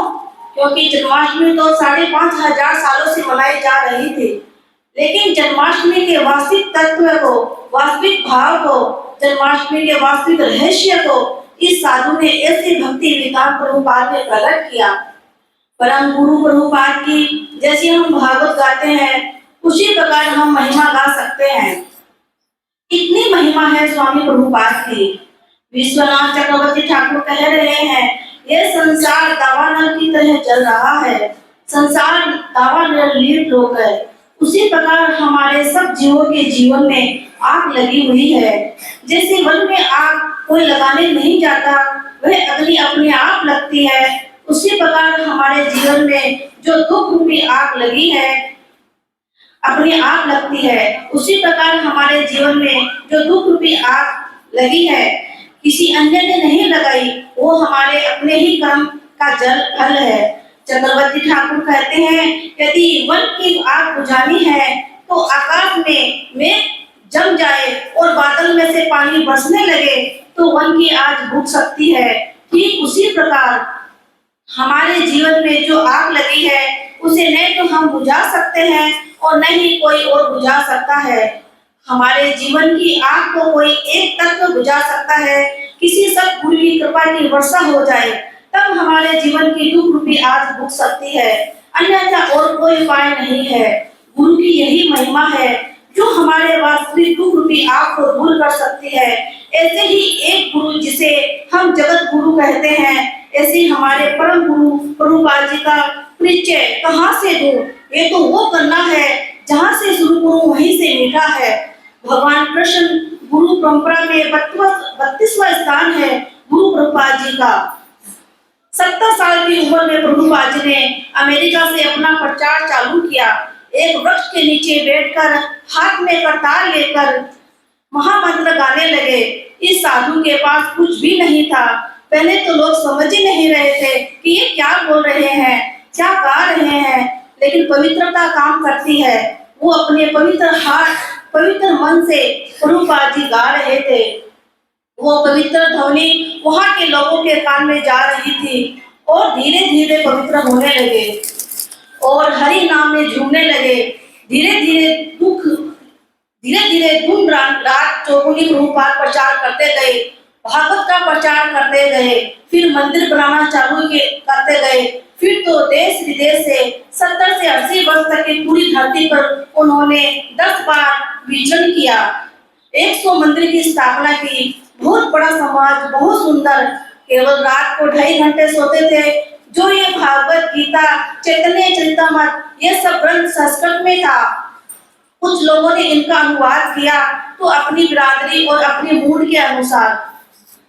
क्योंकि जन्माष्टमी तो 5,500 सालों से मनाई जा रही थी, लेकिन जन्माष्टमी के वास्तविक तत्व को, वास्तविक भाव को, जन्माष्टमी के वास्तविक रहस्य को इस साधु ने ऐसे भक्ति वेदांत प्रभुपाद ने प्रकट किया। परम गुरु प्रभुपाद की जैसे हम भागवत गाते हैं उसी प्रकार हम महिमा गा सकते हैं। इतनी महिमा है स्वामी प्रभुपाद की। विश्वनाथ चक्रवर्ती ठाकुर कह रहे हैं, यह संसार दावानल की तरह चल रहा है। संसार दावानल लीन हो गए, उसी प्रकार हमारे सब जीवों के जीवन में आग लगी हुई है। जैसे वन में आग कोई लगाने नहीं जाता, वह अग्नि अपने आप लगती है। उसी प्रकार हमारे जीवन में जो दुख रूपी आग लगी है, अपने आप लगती है। उसी प्रकार हमारे जीवन में जो दुख रूपी आग लगी है, किसी अन्य ने नहीं लगाई, वो हमारे अपने ही कर्म का जल फल है। चक्रवर्ती ठाकुर कहते हैं, यदि वन की आग बुझानी है तो आकाश में मेघ जम जाए और बादल में से पानी बरसने लगे तो वन की आग बुझ सकती है। ठीक उसी प्रकार हमारे जीवन में जो आग लगी है, उसे न तो हम बुझा सकते हैं और न ही कोई और बुझा सकता है। हमारे जीवन की आग को कोई एक तत्व बुझा सकता है। किसी सद्गुरु की कृपा की वर्षा हो जाए तब हमारे जीवन की दुख रूपी आग बुझ सकती है, अन्यथा और कोई उपाय नहीं है। गुरु की यही महिमा है जो हमारे वास्तविक दुख रूपी आग को दूर कर सकती है। ऐसे ही एक गुरु जिसे हम जगत गुरु कहते हैं, ऐसे हमारे परम गुरु प्रभुपाद जी का परिचय कहाँ से दूं? ये तो वो करना है जहाँ से शुरू करूं वहीं से मीठा है। भगवान कृष्ण गुरु परंपरा में 32वां स्थान है गुरु प्रभुपाद जी का। 70 साल की उम्र में प्रभुपाद जी ने अमेरिका से अपना प्रचार चालू किया। एक वृक्ष के नीचे बैठकर हाथ में करताल लेकर महामंत्र गाने लगे। इस साधु के पास कुछ भी नहीं था। पहले तो लोग समझ ही नहीं रहे थे कि ये क्या बोल रहे हैं, क्या गा रहे हैं, लेकिन पवित्रता काम करती है। वो अपने पवित्र मन से प्रभुपाद जी गा रहे थे। वो पवित्र ध्वनि वहाँ के लोगों के कान में जा रही थी और धीरे धीरे पवित्र होने लगे और हरि नाम में झूमने लगे। धीरे धीरे दिन रात चौगुनी प्रभुपाद प्रचार करते गए, भागवत का प्रचार करते गए, फिर मंदिर बनाना करते गए। फिर तो देश विदेश से 70 से 80 वर्ष तक की पूरी धरती पर उन्होंने 10 बार विचरण किया। 100 मंदिर की स्थापना की। बहुत बड़ा समाज, बहुत सुंदर। केवल रात को 2.5 घंटे सोते थे। जो ये भागवत गीता, चैतन्य चरितमृत, ये सब ग्रंथ संस्कृत में था। कुछ लोगों ने इनका अनुवाद किया तो अपनी बिरादरी और अपनी मूड के अनुसार।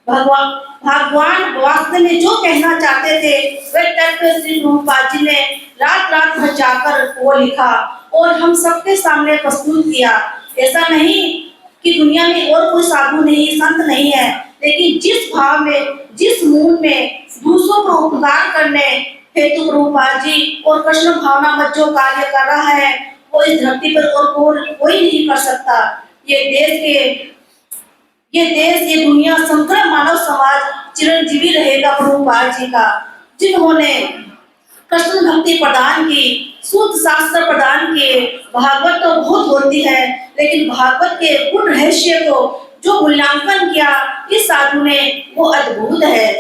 भगवान वास्तव में जो कहना चाहते थे वह तत्व श्री प्रभुपाद जी ने रात रात भर जाकर वो लिखा और हम सबके सामने प्रस्तुत किया। ऐसा नहीं कि दुनिया में और कोई साधु नहीं, संत नहीं है, लेकिन जिस भाव में, जिस मूड में दूसरों को उपकार करने हेतु प्रभुपाद जी और कृष्ण भावना मत जो कार्य कर रहा है, वो इस धरती पर और कोई नहीं कर सकता। ये दुनिया संपूर्ण मानव समाज चिरंजीवी रहेगा प्रभुपाद जी का, जिन्होंने कृष्ण भक्ति प्रदान की, शुद्ध शास्त्र प्रदान किए। भागवत तो बहुत होती है, लेकिन भागवत के गुण रहस्य को जो मूल्यांकन किया इस साधु ने, वो अद्भुत है।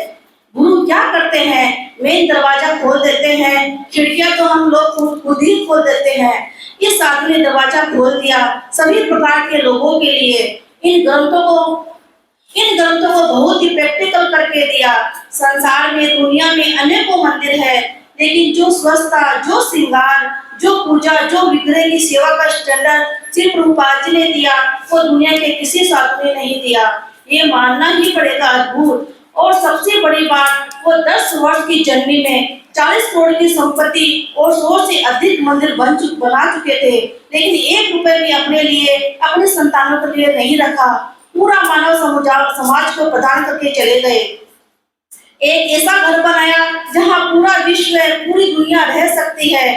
गुरु क्या करते हैं? मेन दरवाजा खोल देते हैं, खिड़कियां तो हम लोग खुद ही खोल देते हैं। इस साधु ने दरवाजा खोल दिया सभी प्रकार के लोगों के लिए। इन ग्रंथों को बहुत ही प्रैक्टिकल करके दिया। संसार में, दुनिया में अनेकों मंदिर है, लेकिन जो स्वच्छता, जो श्रृंगार, जो पूजा, जो विग्रह की सेवा का स्टैंडर्ड श्री प्रभुपाद जी ने दिया, वो दुनिया के किसी साधु ने नहीं दिया। ये मानना ही पड़ेगा अद्भुत। और सबसे बड़ी बात, वो 10 वर्ष की जर्नी में 40 करोड़ की संपत्ति और 100 से अधिक मंदिर बना चुके थे, लेकिन 1 रुपए भी अपने लिए, अपने संतानों के लिए नहीं रखा। पूरा मानव समाज को प्रदान करके चले गए। एक ऐसा घर बनाया जहाँ पूरा विश्व, पूरी दुनिया रह सकती है।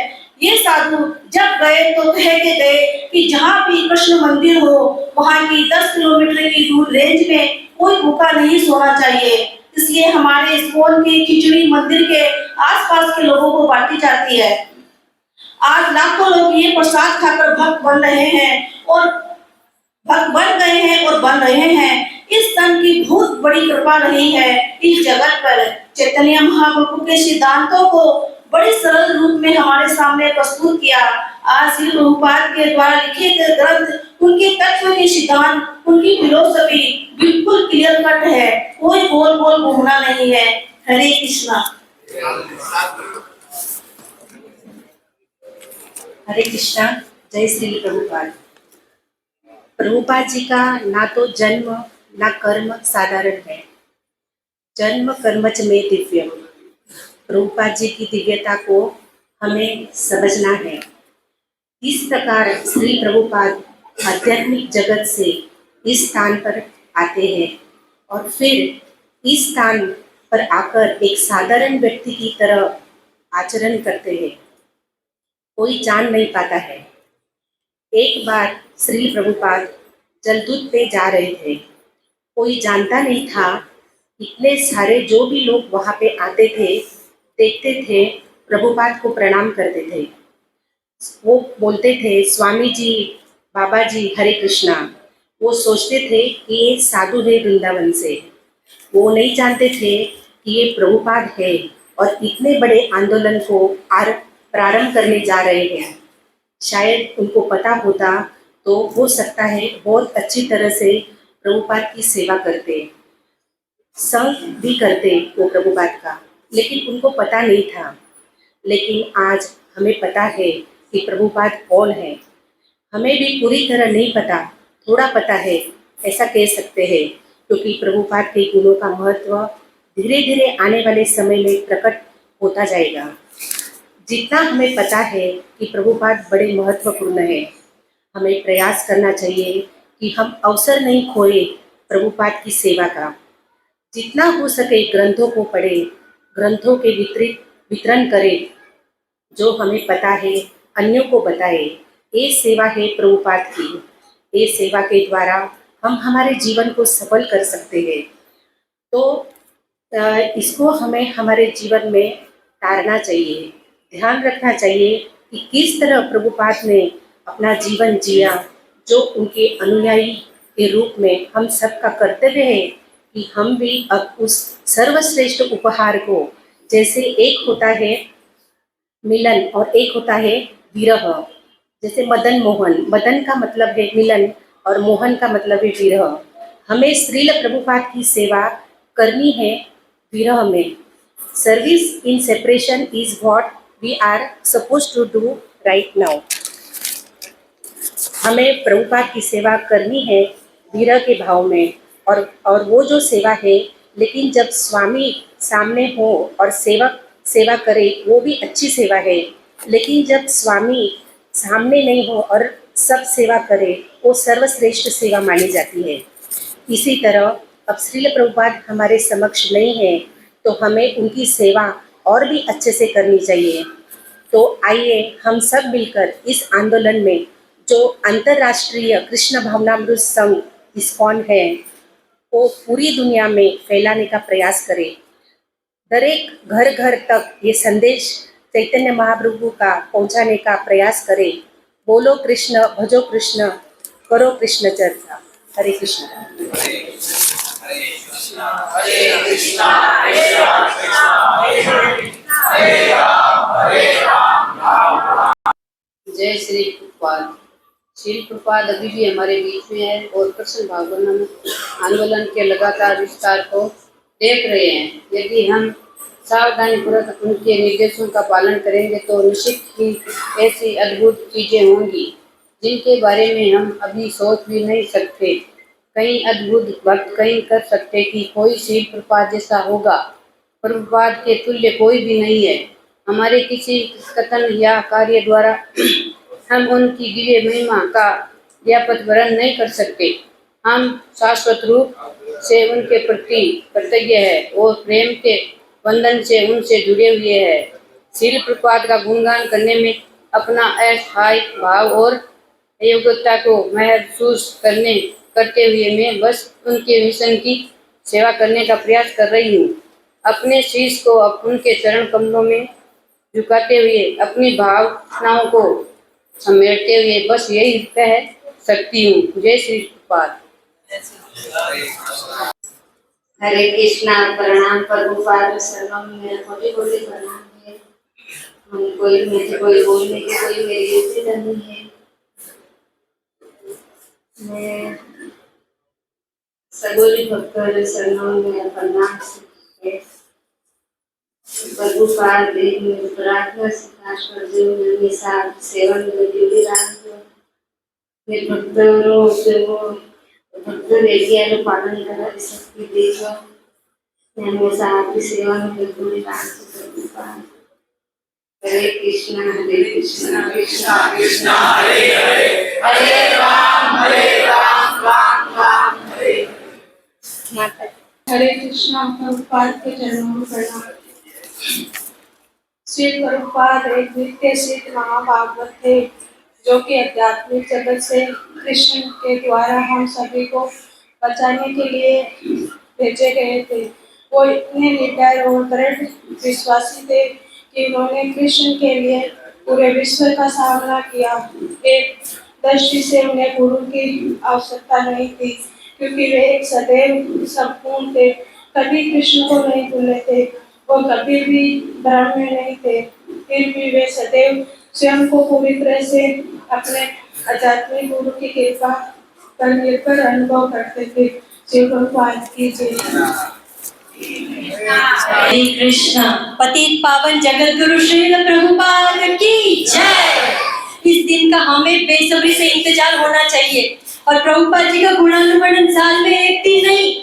ये साधु जब गए तो कह के गए कि जहाँ भी कृष्ण मंदिर हो, वहाँ की 10 किलोमीटर की दूर रेंज में कोई भूखा नहीं सोना चाहिए। इसलिए हमारे इस्कॉन की खिचड़ी मंदिर के आसपास के लोगों को बांटी जाती है। आज लाखों लोग ये प्रसाद खाकर भक्त बन गए हैं और बन रहे हैं। इस संत की बहुत बड़ी कृपा रही है इस जगत पर। चैतन्य महाप्रभु के सिद्धांतों को बड़े सरल रूप में हमारे सामने प्रस्तुत किया। आज श्री प्रभुपाद के द्वारा लिखे गए ग्रंथ, उनके तत्व के सिद्धांत, उनकी फिलोसफी बिल्कुल क्लियर कट है। कोई गोल गोल घूमना नहीं है। हरे कृष्णा। हरे कृष्णा। जय श्री प्रभुपाद। प्रभुपाद जी का ना तो जन्म ना कर्म साधारण है, जन्म कर्मच में दिव्यम। प्रभुपाद जी की दिव्यता को हमें समझना है। इस प्रकार श्री प्रभुपाद आध्यात्मिक जगत से इस स्थान पर आते हैं और फिर इस स्थान पर आकर एक साधारण व्यक्ति की तरह आचरण करते हैं। कोई जान नहीं पाता है। एक बार श्री प्रभुपाद जलदूत पे जा रहे थे। कोई जानता नहीं था। इतने सारे जो भी लोग वहाँ पे आते थे, देखते थे, प्रभुपाद को प्रणाम करते थे। वो बोलते थे स्वामी जी, बाबा जी, हरे कृष्णा। वो सोचते थे कि ये साधु है वृंदावन से। वो नहीं जानते थे कि ये प्रभुपाद है और इतने बड़े आंदोलन को प्रारंभ करने जा रहे हैं। शायद उनको पता होता तो हो सकता है बहुत अच्छी तरह से प्रभुपाद की सेवा करते, संग भी करते वो प्रभुपाद का, लेकिन उनको पता नहीं था। लेकिन आज हमें पता है कि प्रभुपाद कौन है। हमें भी पूरी तरह नहीं पता, थोड़ा पता है, ऐसा कह सकते हैं, क्योंकि प्रभुपाद के गुणों का महत्व धीरे धीरे आने वाले समय में प्रकट होता जाएगा। जितना हमें पता है कि प्रभुपाद बड़े महत्वपूर्ण है, हमें प्रयास करना चाहिए कि हम अवसर नहीं खोए प्रभुपाद की सेवा का। जितना हो सके ग्रंथों को पढ़े, ग्रंथों के वितरण करें, जो हमें पता है अन्यों को बताए। ये सेवा है प्रभुपाद की। ये सेवा के द्वारा हम हमारे जीवन को सफल कर सकते हैं। तो इसको हमें हमारे जीवन में तारना चाहिए, ध्यान रखना चाहिए कि किस तरह प्रभुपाद ने अपना जीवन जिया, जो उनके अनुयायी के रूप में हम सबका कर्तव्य है कि हम भी अब उस सर्वश्रेष्ठ उपहार को, जैसे एक होता है मिलन और एक होता है विरह। जैसे मदन मोहन, मदन का मतलब है मिलन और मोहन का मतलब है विरह। हमें श्रील प्रभुपाद की सेवा करनी है विरह में। Service in separation is what we are suppose to do right now. हमें प्रभुपाद की सेवा करनी है विरह के भाव में, और वो जो सेवा है, लेकिन जब स्वामी सामने हो और सेवक सेवा करे, वो भी अच्छी सेवा है। लेकिन जब स्वामी सामने नहीं हो और सब सेवा करे, वो सर्वश्रेष्ठ सेवा मानी जाती है। इसी तरह अब श्रील प्रभुपाद हमारे समक्ष नहीं है, तो हमें उनकी सेवा और भी अच्छे से करनी चाहिए। तो आइए हम सब मिलकर इस आंदोलन में, जो अंतर्राष्ट्रीय कृष्ण भावनामृत संघ इस्कॉन है, वो पूरी दुनिया में फैलाने का प्रयास करें। दरेक घर घर तक ये संदेश चैतन्य महाप्रभु का पहुंचाने का प्रयास करें। बोलो कृष्ण, भजो कृष्ण, करो कृष्ण चर्चा। हरे कृष्ण। जय श्री प्रभुपाद। श्री प्रभुपाद अभी भी हमारे बीच में है और कृष्ण भावना आंदोलन के लगातार विस्तार को देख रहे हैं। यदि हम सावधानी पूर्वक उनके निर्देशों का पालन करेंगे तो निश्चित ही ऐसी अद्भुत चीजें होंगी जिनके बारे में हम अभी सोच भी नहीं सकते। कई अद्भुत वक्त कहीं कर सकते कि कोई श्री प्रभुपाद जैसा होगा। प्रभुपाद के तुल्य कोई भी नहीं है। हमारे किसी कथन या कार्य द्वारा हम उनकी दिव्य महिमा का व्यापक वर्णन नहीं कर सकते। हम शाश्वत रूप से उनके प्रति कृतज्ञ है और प्रेम के बंधन से उनसे जुड़े हुए हैं। श्री प्रभुपाद का गुणगान करने में अपना अस्थायी भाव और योग्यता को महसूस करते हुए मैं बस उनके मिशन की सेवा करने का प्रयास कर रही हूँ। अपने शीश को उनके चरण कमलों में झुकाते हुए अपनी भावनाओं को समेटते हुए बस यही कह सकती हूँ, जय श्री प्रभुपाद। हरे कृष्णा। प्रणाम प्रभुपाद। सर्वम मेरा कोटि कोटि प्रणाम है। हम कोई मुझे कोई बोलने की कोई मेरी इच्छा नहीं है। मैं सगोरी भक्तों सर्वम मेरा प्रणाम है। प्रभुपाद में प्रार्थना सिखाश कर जो मेरे साथ सेवन में जुड़ी रहा। फिर भक्तों से वो भक्त रेडिया पालन करा शक्ति देगा। मैं हमेशा आपकी सेवा में बिल्कुल निकाल सकूंगा। हरे कृष्णा कृष्णा कृष्णा हरे हरे हरे राम राम राम हरे। हरे कृष्णा। प्रभुपाद के चरणों में प्रणाम। श्री प्रभुपाद एक नित्य सिद्ध महाभागवत थे जो कि आध्यात्मिक जगत से कृष्ण के द्वारा हम सभी को बचाने के लिए भेजे गए थे। वो इतने निडर और दृढ़ विश्वासी थे कि उन्होंने कृष्ण के लिए पूरे विश्व का सामना किया। एक दृष्टि से उन्हें गुरु की आवश्यकता नहीं थी, क्योंकि वे एक सदैव संपूर्ण थे, कभी कृष्ण को नहीं भूले थे, वो कभी भी भ्रम में नहीं थे। फिर भी वे सदैव स्वयं को पूरी तरह से अपने आध्यात्मिक गुरु की कृपा पर निर्भर अनुभव करते थे। शिव प्रभुपाद की जय। हरे कृष्णा। पतित पावन जगत गुरु श्रील प्रभुपाद की जय। इस दिन का हमें बेसब्री से इंतजार होना चाहिए और प्रभुपाद जी का गुणानुवर्णन साल में एक दिन नहीं,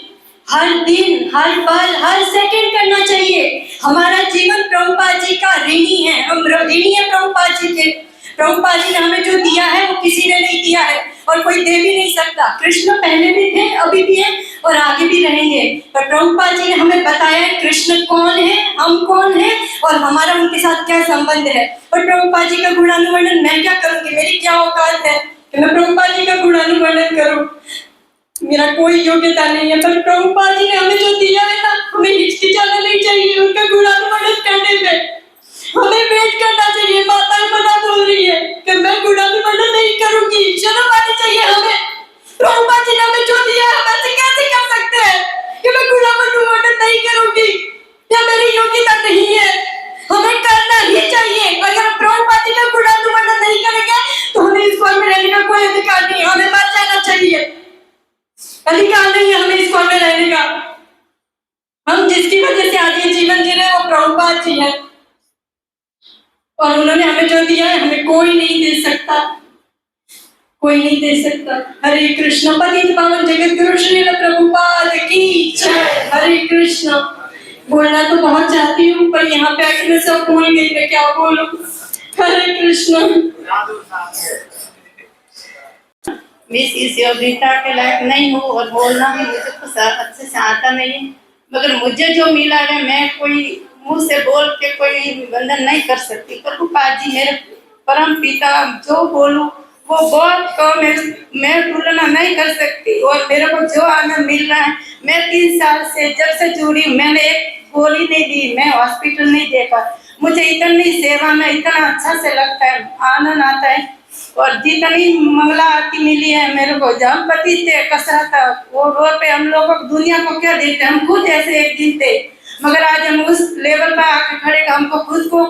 हर दिन, हर पल, हर सेकंड करना चाहिए। हमारा जीवन प्रभुपाद जी का ऋणी है, हम ऋणी है प्रभुपाद जी के। प्रभुपाद जी ने हमें जो दिया है वो किसी ने नहीं दिया है और कोई दे भी नहीं सकता। कृष्ण पहले भी थे, अभी भी है और आगे भी रहेंगे। पर प्रभुपाद जी ने हमें बताया है कृष्ण कौन है, हम कौन है और हमारा उनके साथ क्या संबंध है। और प्रभुपाद जी का गुणानुवर्णन मैं क्या करूंगी, मेरी क्या औकात है कि मैं प्रभुपाद जी का गुणानुवर्णन करूं। मेरा कोई योग्यता नहीं है, पर प्रभुपाद जी ने हमें जो दिया है ना, हमें हिचकिचाना नहीं चाहिए उनका गुणानुवर्णन करने में। हमें वेट करना चाहिए। माता मना बोल रही है कि मैं गुणानुवर्णन नहीं करूंगी, शर्म आनी चाहिए हमें। प्रभुपाद जी ने हमें जो दिया है हम ऐसे कैसे कर सकते हैं कि मैं गुणानुवर्णन नहीं करूंगी, या मेरी योग्यता नहीं है। हमें करना ही चाहिए। अगर प्रभुपाद जी का गुणानुवर्णन नहीं करेंगे तो हमें इस वर्ल्ड में रहने का कोई अधिकार नहीं, हमें मर जाना चाहिए। अधिकार नहीं है हमें इस वर्ल्ड में रहने का। हम जिसकी वजह से आज ये जीवन जी रहे हैं वो प्रभुपाद जी हैं और उन्होंने हमें जो दिया है हमें कोई नहीं दे सकता, कोई नहीं दे सकता। हरे कृष्ण। पतित पावन जगत गुरु श्रील प्रभुपाद की जय। हरे कृष्ण। बोलना तो बहुत चाहती हूँ पर यहाँ पे आके मैं सब भूल गई, मैं क्या बोलूं। हरे कृष्ण। मैं इस योग्यता के लायक नहीं हूँ और बोलना भी मुझे कुछ अच्छे से आता नहीं है, मगर मुझे जो मिला है मैं कोई मुंह से बोल के कोई निबंधन नहीं कर सकती। प्रभुपाद जी मेरे परम पिता, जो बोलूं वो बहुत कम है, मैं तुलना नहीं कर सकती। और मेरे को जो आनंद मिल रहा है, मैं 3 साल से जब से जुड़ी मैंने एक गोली नहीं दी, मैं हॉस्पिटल नहीं देखा। मुझे इतनी सेवा में इतना अच्छा से लगता है, आनंद आता है। और जितनी मंगला आरती मिली है मेरे को, जब पति थे कसरत वो रोड पे, हम लोगों को दुनिया को क्या देते, हम खुद ऐसे एक दिन थे, मगर आज हम उस लेवल पर आके खड़े, हमको खुद को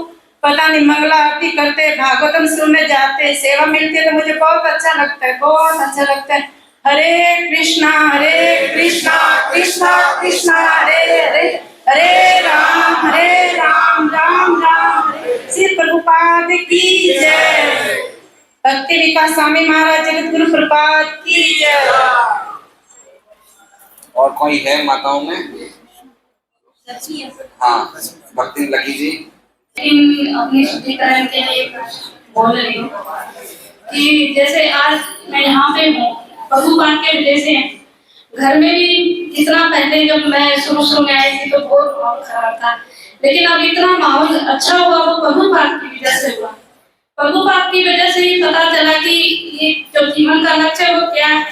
पता नहीं। मंगला आरती करते, भागवतम सुनने जाते, सेवा मिलती है तो मुझे बहुत अच्छा लगता है, बहुत अच्छा लगता है। हरे कृष्णा कृष्णा कृष्णा हरे हरे, हरे राम राम राम हरे। श्री प्रभुपाद की जय। भक्ति विकास स्वामी महाराज जगत गुरु प्रभुपाद की जय। और कोई है माताओं में? हाँ, भक्ति लगी जी। अपनी शुद्धिकरण के लिए बोल रही हूँ कि जैसे आज मैं यहाँ पे हूँ प्रभुपाद के वजह से। घर में भी कितना पहले जब मैं शुरू में आई थी तो बहुत माहौल खराब था, लेकिन अब इतना माहौल अच्छा हुआ वो प्रभुपाद की वजह से हुआ। प्रभुपाद की वजह से ही पता चला कि ये जो जीवन का लक्ष्य है वो क्या है।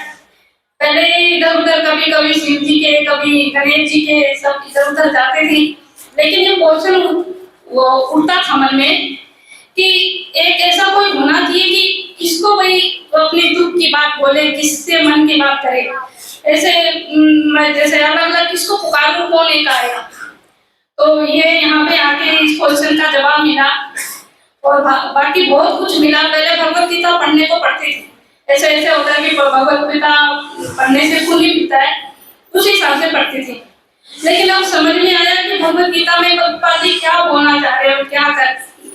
पहले इधर उधर कभी कभी शिव जी के, कभी गणेश जी के, सब इधर उधर जाते थे, लेकिन ये क्वेश्चन वो उठता था मन में कि एक ऐसा कोई होना चाहिए कि किसको भाई अपने दुख की बात बोले, किससे मन की बात करे। ऐसे मैं जैसे अलग अलग किसको पुकारूं, कौन एक आएगा। तो ये यहाँ पे आके इस क्वेश्चन का जवाब मिला और बाकी बहुत कुछ मिला। पहले भगवत गीता पढ़ने को पढ़ती थी, ऐसे ऐसे होता है कि भगवत गीता पढ़ने से पुण्य मिलता है, उस हिसाब से पढ़ती थी। लेकिन अब समझ में आया कि भगवत गीता में प्रभुपाद जी क्या बोलना चाह रहे हो, क्या कर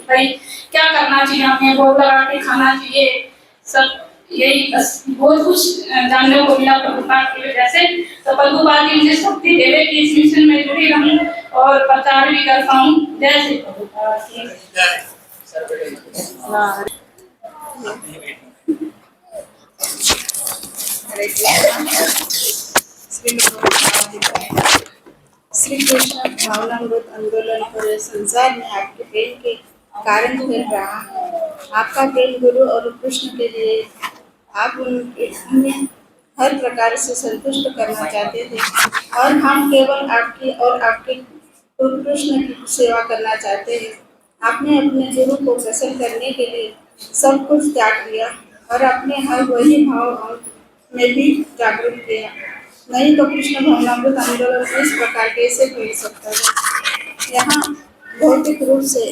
भाई क्या करना चाहिए, हमें भोग लगा के खाना चाहिए, सब यही बस बहुत कुछ जानने को मिला प्रभुपाद की वजह से। तो प्रभुपाद की मुझे शक्ति देवे कि इस मिशन में जुड़ी रहूं और प्रचार भी कर पाऊं। जय श्री प्रभुपाद की। श्री कृष्ण भावनामृत आंदोलन पूरे संसार में आपके प्रेम के कारण फैल रहा है। आपका प्रेम गुरु और कृष्ण के लिए आप उन्हें हर प्रकार से संतुष्ट करना चाहते थे और हम केवल आपकी और आपके गुरु कृष्ण की सेवा करना चाहते हैं। आपने अपने गुरु को प्रसन्न करने के लिए सब कुछ त्याग दिया और अपने हर वही भाव में भी जागरूक किया। नहीं तो कृष्ण भावनामृत आंदोलन इस प्रकार कैसे फैल सकता है? यहाँ भौतिक रूप से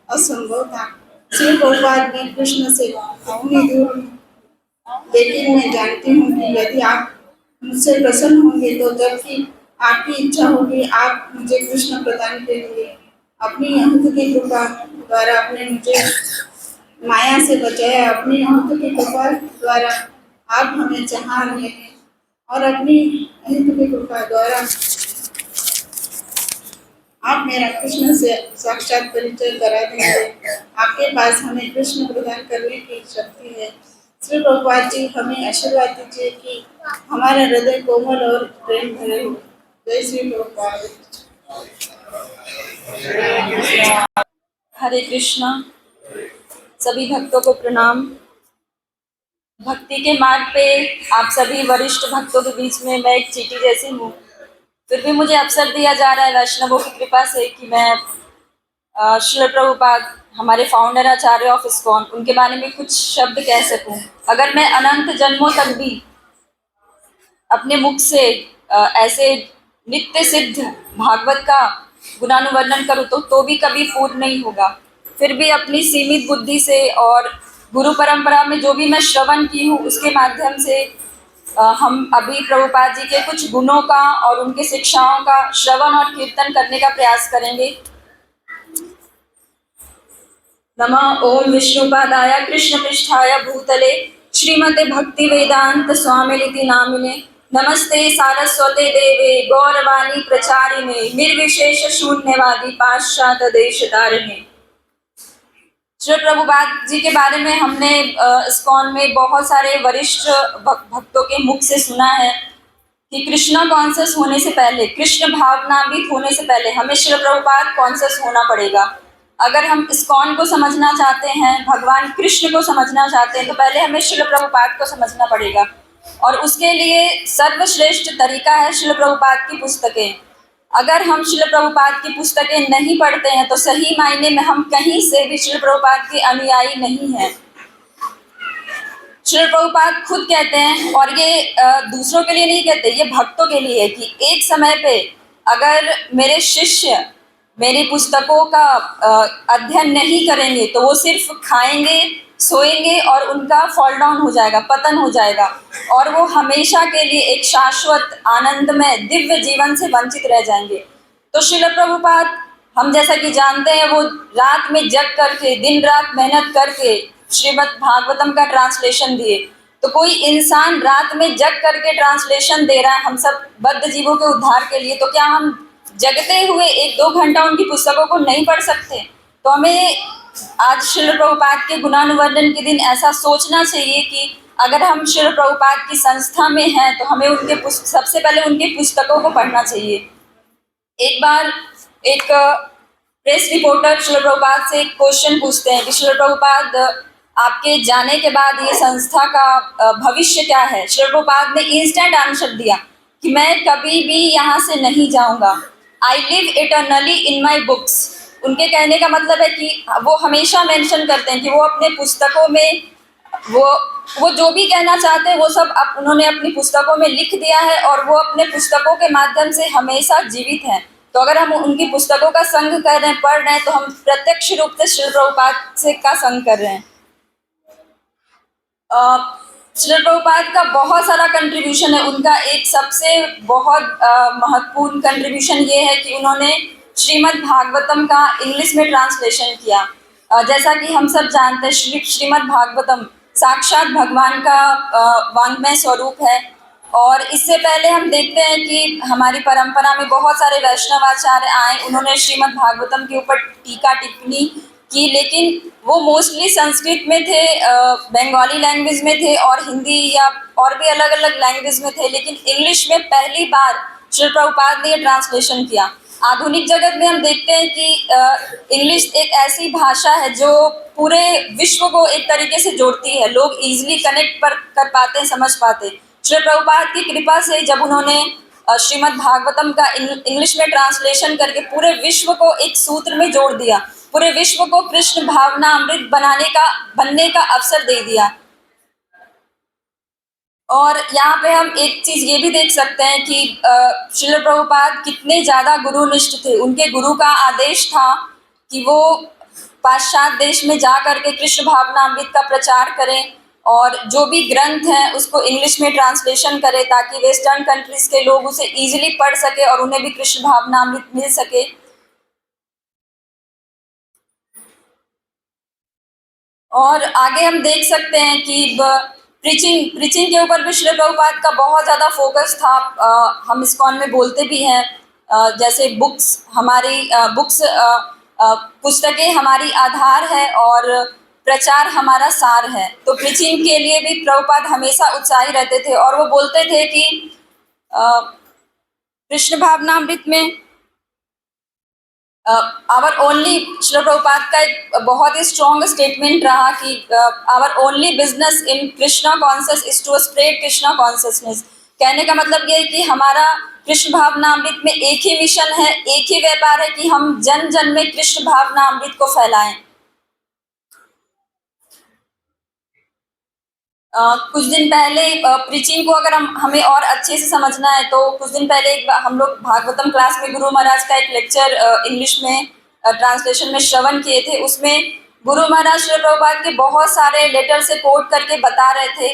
असंभव था। श्री प्रभुपाद ने कृष्ण से अपनी दूर, लेकिन मैं जानती हूँ कि यदि आप मुझसे प्रसन्न होंगे तो जबकि आपकी इच्छा होगी आप मुझे कृष्ण प्रदान करेंगे। अपनी अनंत की कृपा द्वारा आपने मुझे माया से बचाया। अपनी अनंत की कृपा द्वारा आप हमें चाहा रहे हैं और अपनी अनंत की कृपा द्वारा आप मेरा कृष्ण से साक्षात परिचय करा देंगे। आपके पास हमें कृष्ण प्रदान करने की शक्ति है। श्री प्रभुपाद जी हमें आशीर्वाद दीजिए कि हमारा हृदय कोमल और प्रेम भरे हो। जय श्री प्रभुपाद। हरे कृष्णा। सभी भक्तों को प्रणाम। भक्ति के मार्ग पे आप सभी वरिष्ठ भक्तों के बीच में मैं एक चींटी जैसी हूँ, फिर भी मुझे अवसर दिया जा रहा है वैष्णवों की कृपा से कि मैं श्रील प्रभुपाद, हमारे फाउंडर आचार्य ऑफ इस्कॉन, उनके बारे में कुछ शब्द कह सकूं। अगर मैं अनंत जन्मों तक भी अपने मुख से ऐसे नित्य सिद्ध भागवत का गुणानुवर्णन करूं तो भी कभी पूर्ण नहीं होगा। फिर भी अपनी सीमित बुद्धि से और गुरु परंपरा में जो भी मैं श्रवण की हूँ उसके माध्यम से हम अभी प्रभुपाद जी के कुछ गुणों का और उनके शिक्षाओं का श्रवण और कीर्तन करने का प्रयास करेंगे। नमः ओम विष्णुपादाय कृष्ण पृष्ठाय भूतले श्रीमते भक्ति वेदांत स्वामिनिति नामिने नमस्ते सारस्वते देवे गौरवाणी प्रचारिणे निर्विशेष शून्यवादी पाश्चात्य देशतारिणे। श्री प्रभुपाद जी के बारे में हमने इस्कॉन में बहुत सारे वरिष्ठ भक्तों के मुख से सुना है कि कृष्णा कॉन्शियस होने से पहले, कृष्ण भावनामृत होने से पहले हमें श्री प्रभुपाद कॉन्शियस होना पड़ेगा। अगर हम इस्कॉन को समझना चाहते हैं, भगवान कृष्ण को समझना चाहते हैं, तो पहले हमें श्री प्रभुपाद को समझना पड़ेगा और उसके लिए सर्वश्रेष्ठ तरीका है श्री प्रभुपाद की पुस्तकें। अगर हम श्रील प्रभुपाद की पुस्तकें नहीं पढ़ते हैं तो सही मायने में हम कहीं से भी श्रील प्रभुपाद के अनुयायी नहीं हैं। श्रील प्रभुपाद खुद कहते हैं, और ये दूसरों के लिए नहीं कहते, ये भक्तों के लिए है, कि एक समय पे अगर मेरे शिष्य मेरी पुस्तकों का अध्ययन नहीं करेंगे तो वो सिर्फ खाएंगे, सोएंगे और उनका फॉल डाउन हो जाएगा, पतन हो जाएगा और वो हमेशा के लिए एक शाश्वत आनंदमय दिव्य जीवन से वंचित रह जाएंगे। तो श्रील प्रभुपाद, हम जैसा कि जानते हैं, वो रात में जग करके, दिन रात मेहनत करके श्रीमद् भागवतम का ट्रांसलेशन दिए। तो कोई इंसान रात में जग करके ट्रांसलेशन दे रहा है हम सब बद्ध जीवों के उद्धार के लिए, तो क्या हम जगते हुए 1-2 घंटा उनकी पुस्तकों को नहीं पढ़ सकते? तो हमें आज श्रील प्रभुपाद के गुणानुवर्णन के दिन ऐसा सोचना चाहिए कि अगर हम श्रील प्रभुपाद की संस्था में हैं तो हमें उनके सबसे पहले उनकी पुस्तकों को पढ़ना चाहिए। एक बार एक प्रेस रिपोर्टर श्रील प्रभुपाद से एक क्वेश्चन पूछते हैं कि श्रील प्रभुपाद, आपके जाने के बाद ये संस्था का भविष्य क्या है? श्रील प्रभुपाद ने इंस्टेंट आंसर दिया कि मैं कभी भी यहाँ से नहीं जाऊँगा। I live eternally in my books. उनके कहने का मतलब है कि वो हमेशा मेंशन करते हैं कि वो अपने पुस्तकों में वो जो भी कहना चाहते हैं वो सब उन्होंने अपनी पुस्तकों में लिख दिया है और वो अपने पुस्तकों के माध्यम से हमेशा जीवित हैं। तो अगर हम उनकी पुस्तकों का संग कर रहे हैं, पढ़ रहे हैं, तो हम प्रत्यक्ष रूप से श्रील प्रभुपाद से का संग कर रहे हैं। श्रील प्रभुपाद का बहुत सारा कंट्रीब्यूशन है। उनका एक सबसे बहुत महत्वपूर्ण कंट्रीब्यूशन ये है कि उन्होंने श्रीमद् भागवतम का इंग्लिश में ट्रांसलेशन किया। जैसा कि हम सब जानते हैं, श्रीमद् भागवतम साक्षात भगवान का वांग्मय स्वरूप है। और इससे पहले हम देखते हैं कि हमारी परंपरा में बहुत सारे वैष्णवाचार्य आए, उन्होंने श्रीमद् भागवतम के ऊपर टीका टिप्पणी की, लेकिन वो मोस्टली संस्कृत में थे, बंगाली लैंग्वेज में थे और हिंदी या और भी अलग अलग लैंग्वेज में थे। लेकिन इंग्लिश में पहली बार श्री प्रभुपाद ने ये ट्रांसलेशन किया। आधुनिक जगत में हम देखते हैं कि इंग्लिश एक ऐसी भाषा है जो पूरे विश्व को एक तरीके से जोड़ती है, लोग इजीली कनेक्ट कर पाते हैं, समझ पाते हैं। श्री प्रभुपाद की कृपा से जब उन्होंने श्रीमद् भागवतम का इंग्लिश में ट्रांसलेशन करके पूरे विश्व को एक सूत्र में जोड़ दिया, पूरे विश्व को कृष्ण भावना अमृत बनने का अवसर दे दिया। और यहाँ पे हम एक चीज ये भी देख सकते हैं कि श्रील प्रभुपाद कितने ज्यादा गुरुनिष्ठ थे। उनके गुरु का आदेश था कि वो पाश्चात्य देश में जा करके कृष्ण भावना अमृत का प्रचार करें और जो भी ग्रंथ हैं उसको इंग्लिश में ट्रांसलेशन करें, ताकि वेस्टर्न कंट्रीज के लोग उसे इजीली पढ़ सके और उन्हें भी कृष्ण भावना अमृत मिल सके। और आगे हम देख सकते हैं कि प्रीचिंग के ऊपर भी श्री प्रभुपाद का बहुत ज़्यादा फोकस था। हम इस्कॉन में बोलते भी हैं, जैसे पुस्तकें हमारी आधार है और प्रचार हमारा सार है। तो प्रीचिंग के लिए भी प्रभुपाद हमेशा उत्साही रहते थे और वो बोलते थे कि कृष्ण भावनामृत में आवर ओनली, श्री प्रभुपाद का एक बहुत ही स्ट्रॉन्ग स्टेटमेंट रहा कि our only business in Krishna conscious is to spread Krishna consciousness. कहने का मतलब ये है कि हमारा कृष्ण भावनामृत में एक ही मिशन है, एक ही व्यापार है कि हम जन जन में कृष्ण भावनामृत को फैलाएं। कुछ दिन पहले प्रीचिंग को अगर हमें और अच्छे से समझना है तो कुछ दिन पहले हम लोग भागवतम क्लास में गुरु महाराज का एक लेक्चर इंग्लिश में ट्रांसलेशन में श्रवण किए थे। उसमें गुरु महाराज श्री प्रभुपाद के बहुत सारे लेटर से कोट करके बता रहे थे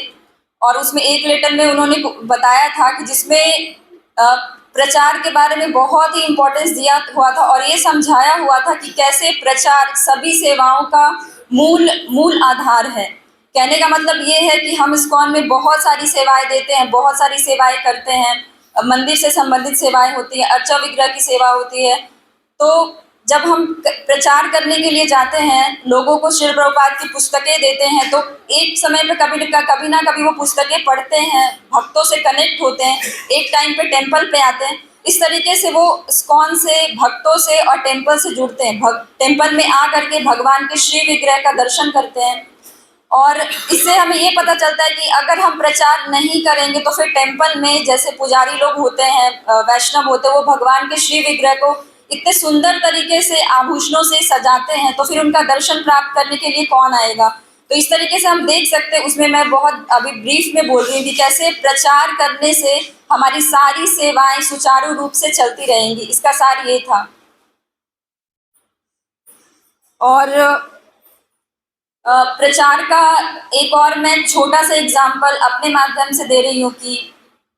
और उसमें एक लेटर में उन्होंने बताया था कि जिसमें प्रचार के बारे में बहुत ही इम्पोर्टेंस दिया हुआ था और ये समझाया हुआ था कि कैसे प्रचार सभी सेवाओं का मूल आधार है। कहने का मतलब ये है कि हम इस्कॉन में बहुत सारी सेवाएं देते हैं, बहुत सारी सेवाएं करते हैं, मंदिर से संबंधित सेवाएं होती है, अर्चा विग्रह की सेवा होती है। तो जब हम प्रचार करने के लिए जाते हैं, लोगों को श्री प्रभुपाद की पुस्तकें देते हैं, तो एक समय पे कभी ना कभी वो पुस्तकें पढ़ते हैं, भक्तों से कनेक्ट होते हैं, एक टाइम पे टेम्पल पे आते हैं। इस तरीके से वो इस्कॉन से, भक्तों से और टेम्पल से जुड़ते हैं। टेम्पल में आ करके भगवान के श्री विग्रह का दर्शन करते हैं और इससे हमें ये पता चलता है कि अगर हम प्रचार नहीं करेंगे तो फिर टेम्पल में जैसे पुजारी लोग होते हैं, वैष्णव होते हैं, वो भगवान के श्री विग्रह को इतने सुंदर तरीके से आभूषणों से सजाते हैं, तो फिर उनका दर्शन प्राप्त करने के लिए कौन आएगा। तो इस तरीके से हम देख सकते हैं। उसमें मैं बहुत अभी ब्रीफ में बोल रही हूँ कि कैसे प्रचार करने से हमारी सारी सेवाएं सुचारू रूप से चलती रहेंगी, इसका सार ये था। और प्रचार का एक और मैं छोटा सा एग्जाम्पल अपने माध्यम से दे रही हूँ कि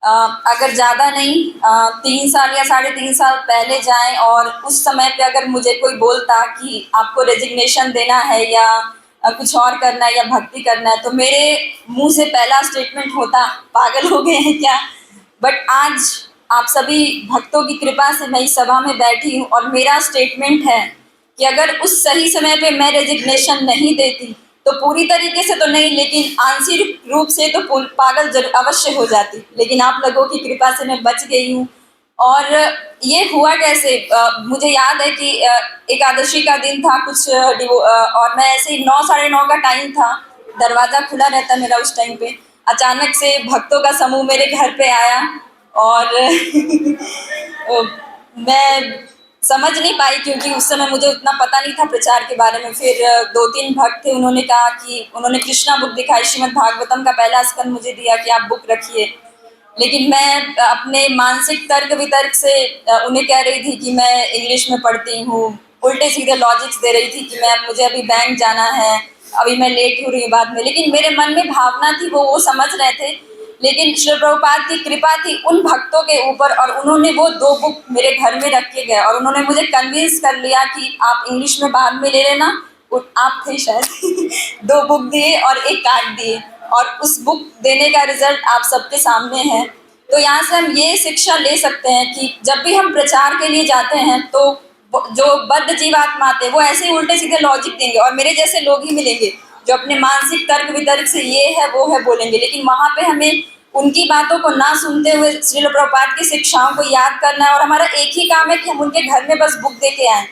अगर ज़्यादा नहीं 3 साल या 3.5 साल पहले जाएं और उस समय पे अगर मुझे कोई बोलता कि आपको रेजिग्नेशन देना है या कुछ और करना है या भक्ति करना है, तो मेरे मुंह से पहला स्टेटमेंट होता पागल हो गए हैं क्या। बट आज आप सभी भक्तों की कृपा से मैं इस सभा में बैठी हूँ और मेरा स्टेटमेंट है कि अगर उस सही समय पे मैं रेजिग्नेशन नहीं देती तो पूरी तरीके से तो नहीं, लेकिन आंशिक रूप से तो पागल अवश्य हो जाती। लेकिन आप लोगों की कृपा से मैं बच गई हूँ। और ये हुआ कैसे, मुझे याद है कि एकादशी का दिन था कुछ और मैं ऐसे ही 9, 9:30 का टाइम था, दरवाज़ा खुला रहता मेरा उस टाइम पे। अचानक से भक्तों का समूह मेरे घर पे आया और मैं समझ नहीं पाई क्योंकि उस समय मुझे उतना पता नहीं था प्रचार के बारे में। फिर 2-3 भक्त थे, उन्होंने कहा कि उन्होंने कृष्णा बुक दिखाई, श्रीमद् भागवतम का पहला स्कंद मुझे दिया कि आप बुक रखिए। लेकिन मैं अपने मानसिक तर्क वितर्क से उन्हें कह रही थी कि मैं इंग्लिश में पढ़ती हूँ, उल्टे सीधे लॉजिक्स दे रही थी कि मुझे अभी बैंक जाना है, अभी मैं लेट हो रही हूँ बाद में। लेकिन मेरे मन में भावना थी, वो समझ रहे थे। लेकिन श्री प्रभुपाद की कृपा थी उन भक्तों के ऊपर और उन्होंने वो 2 बुक मेरे घर में रख के गए और उन्होंने मुझे कन्विंस कर लिया कि आप इंग्लिश में बाद में ले लेना, आप थे शायद 2 बुक दिए और 1 कार्ड दिए, और उस बुक देने का रिजल्ट आप सबके सामने है। तो यहाँ से हम ये शिक्षा ले सकते हैं कि जब भी हम प्रचार के लिए जाते हैं तो जो बद्ध जीवात्मा थे वो ऐसे उल्टे सीधे लॉजिक देंगे, और मेरे जैसे लोग ही मिलेंगे जो अपने मानसिक तर्क वितर्क से ये है वो है बोलेंगे। लेकिन वहाँ पे हमें उनकी बातों को ना सुनते हुए श्रील प्रभुपाद की शिक्षाओं को याद करना है, और हमारा एक ही काम है कि हम उनके घर में बस बुक दे के आएँ।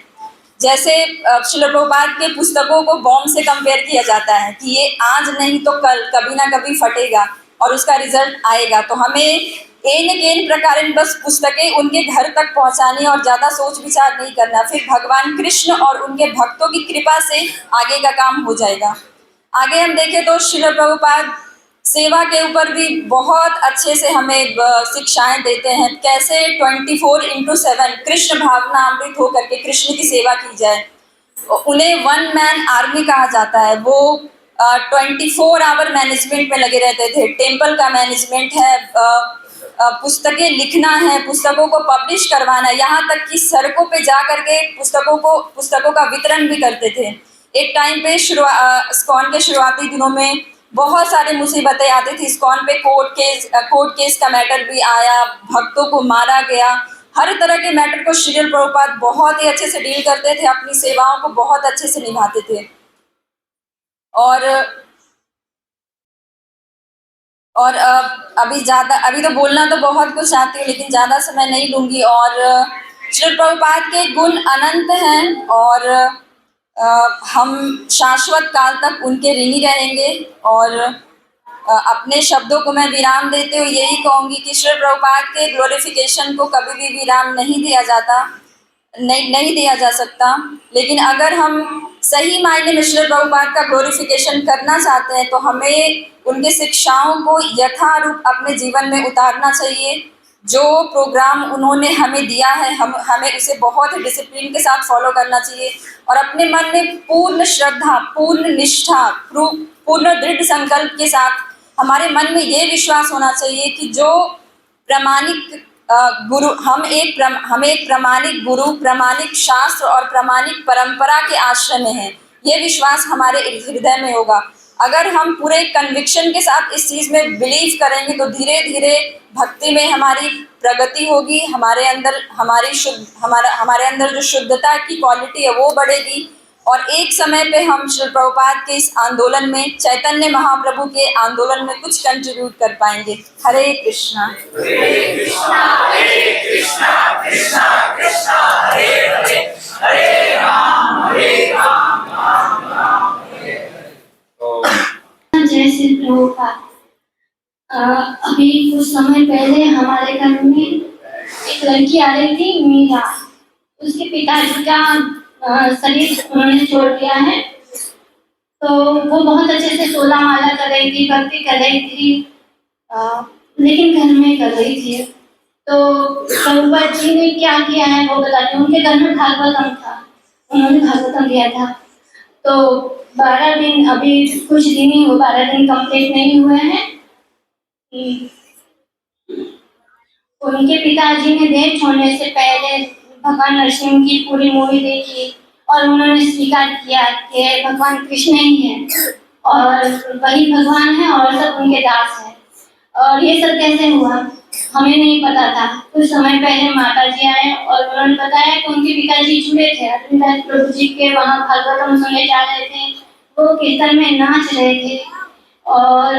जैसे श्रील प्रभुपाद के पुस्तकों को बॉम्ब से कंपेयर किया जाता है कि ये आज नहीं तो कल कभी ना कभी फटेगा और उसका रिजल्ट आएगा। तो हमें एन प्रकार बस पुस्तकें उनके घर तक पहुंचानी और ज़्यादा सोच विचार नहीं करना, फिर भगवान कृष्ण और उनके भक्तों की कृपा से आगे का काम हो जाएगा। आगे हम देखें तो श्रील प्रभुपाद सेवा के ऊपर भी बहुत अच्छे से हमें शिक्षाएं देते हैं, कैसे 24/7 कृष्ण भावना अमृत होकर के कृष्ण की सेवा की जाए। उन्हें 1 मैन आर्मी कहा जाता है। वो 24 आवर मैनेजमेंट में लगे रहते थे। टेम्पल का मैनेजमेंट है, पुस्तकें लिखना है, पुस्तकों को पब्लिश करवाना है, यहाँ तक कि सड़कों पे जा करके पुस्तकों का वितरण भी करते थे। एक टाइम पे इस्कॉन के शुरुआती दिनों में बहुत सारी मुसीबतें आती थी। इस्कॉन पे कोर्ट केस का मैटर भी आया, भक्तों को मारा गया, हर तरह के मैटर को श्रील प्रभुपाद बहुत ही अच्छे से डील करते थे, अपनी सेवाओं को बहुत अच्छे से निभाते थे। और अभी तो बोलना तो बहुत कुछ चाहती हूँ लेकिन ज़्यादा समय नहीं लूँगी। और श्रील प्रभुपाद के गुण अनंत हैं और हम शाश्वत काल तक उनके ऋणी रहेंगे। और अपने शब्दों को मैं विराम देते हुए यही कहूँगी कि श्रील प्रभुपाद के ग्लोरिफिकेशन को कभी भी विराम नहीं दिया जा सकता। लेकिन अगर हम सही मायने में श्रील प्रभुपाद का ग्लोरिफिकेशन करना चाहते हैं तो हमें उनके शिक्षाओं को यथारूप अपने जीवन में उतारना चाहिए। जो प्रोग्राम उन्होंने हमें दिया है हमें उसे बहुत ही डिसिप्लिन के साथ फॉलो करना चाहिए और अपने मन में पूर्ण श्रद्धा, पूर्ण निष्ठा, पूर्ण दृढ़ संकल्प के साथ हमारे मन में ये विश्वास होना चाहिए कि जो प्रामाणिक गुरु हम एक प्रामाणिक गुरु, प्रामाणिक शास्त्र और प्रामाणिक परंपरा के आश्रय में हैं। ये विश्वास हमारे हृदय में होगा। अगर हम पूरे कन्विक्शन के साथ इस चीज़ में बिलीव करेंगे तो धीरे धीरे भक्ति में हमारी प्रगति होगी, हमारे अंदर जो शुद्धता की क्वालिटी है वो बढ़ेगी और एक समय पे हम श्रील प्रभुपाद के इस आंदोलन में, चैतन्य महाप्रभु के आंदोलन में कुछ कंट्रीब्यूट कर पाएंगे। हरे कृष्णा। हरे कृष्णा, हरे कृष्णा, कृष्णा कृष्णा हरे हरे, हरे राम, राम राम हरे हरे। जय श्री प्रभुपाद। अभी कुछ समय पहले हमारे घर में एक लड़की आ रही थी, मीरा। उसके पिताजी का शरीर उन्होंने छोड़ दिया है। तो वो बहुत अच्छे से 16 माला कर रही थी, भक्ति कर रही थी, लेकिन घर में कर रही थी। तो प्रभुपाद जी ने क्या किया है वो बताते हैं। उनके घर में भागवतम था, उन्होंने भागवतम दिया था। तो 12 दिन, अभी कुछ दिन ही 12 दिन कंप्लीट नहीं हुए हैं। उनके पिताजी ने देह छोड़ने से पहले भगवान नरसिंह की पूरी मूवी देखी और उन्होंने स्वीकार किया कि भगवान कृष्ण ही है और वही भगवान है और सब उनके दास है। और ये सब कैसे हुआ हमें नहीं पता था। कुछ समय पहले माता जी आए और उन्होंने बताया कि उनके पिताजी जुड़े थे, अरविंद प्रभु जी के वहाँ भागवतम सुनने जा रहे थे। वो कीर्तन में नाच रहे थे और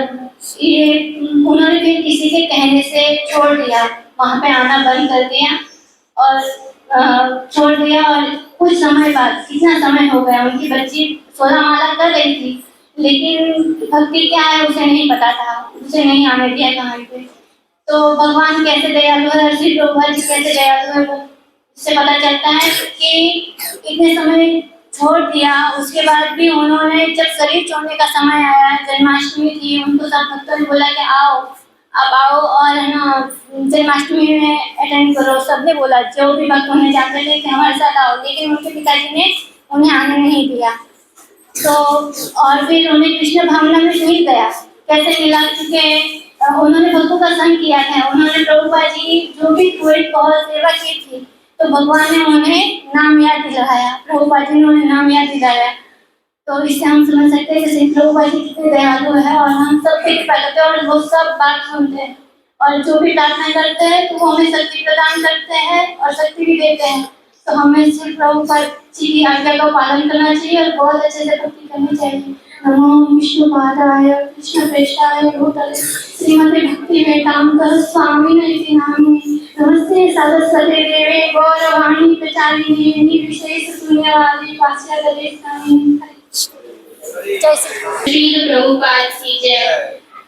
ये उन्होंने फिर किसी के कहने से छोड़ दिया, वहाँ पे आना बंद कर दिया और छोड़ दिया। और कुछ समय बाद, कितना समय हो गया, उनकी बच्ची 16 माला कर रही थी लेकिन भक्ति क्या है उसे नहीं पता था, उसे नहीं आने दिया कहाँ पे। तो भगवान कैसे दयालु है, श्री प्रभुपाद जी कैसे दयालु है, वो उससे पता चलता है कि इतने समय छोड़ दिया। उसके बाद भी उन्होंने जब शरीर छोड़ने का समय आया, जन्माष्टमी थी, उनको सब भक्तों ने बोला कि आओ, आप आओ और है ना जन्माष्टमी में अटेंड करो। सबने बोला, जो भी भक्त उन्हें जाते थे कि हमारे साथ आओ, लेकिन उनके पिताजी ने उन्हें आने नहीं दिया। तो और फिर उन्हें कृष्ण भावना में मिल गया। कैसे मिला? क्योंकि उन्होंने भक्तों का संग किया था। उन्होंने प्रभुपाद जी जो भी कोई बहुत सेवा की थी तो भगवान ने उन्हें नाम याद दिलाया, प्रभुपाद जी ने उन्हें नाम याद दिलाया। तो इससे हम समझ सकते हैं जैसे प्रभुपाद जी कितने दयालु है और हम सब पे कृपा करते हैं और वो सब बात सुनते हैं और जो भी प्रार्थना करते हैं तो वो हमें शक्ति प्रदान करते हैं और शक्ति भी देते हैं। तो हमें सिर्फ प्रभुपाद जी की आज्ञा का पालन करना चाहिए और बहुत अच्छे से भक्ति करनी चाहिए। नमो विष्णुपादाय कृष्णप्रेष्ठाय भूतले श्रीमते भक्ति वेदांत स्वामिने इति नामिने नमस्ते सरस्वती देवे गौरवाणी प्रचारिणे निर्विशेष शून्यवादी पाश्चात्यदेशानि। श्री प्रभुपाद की जय।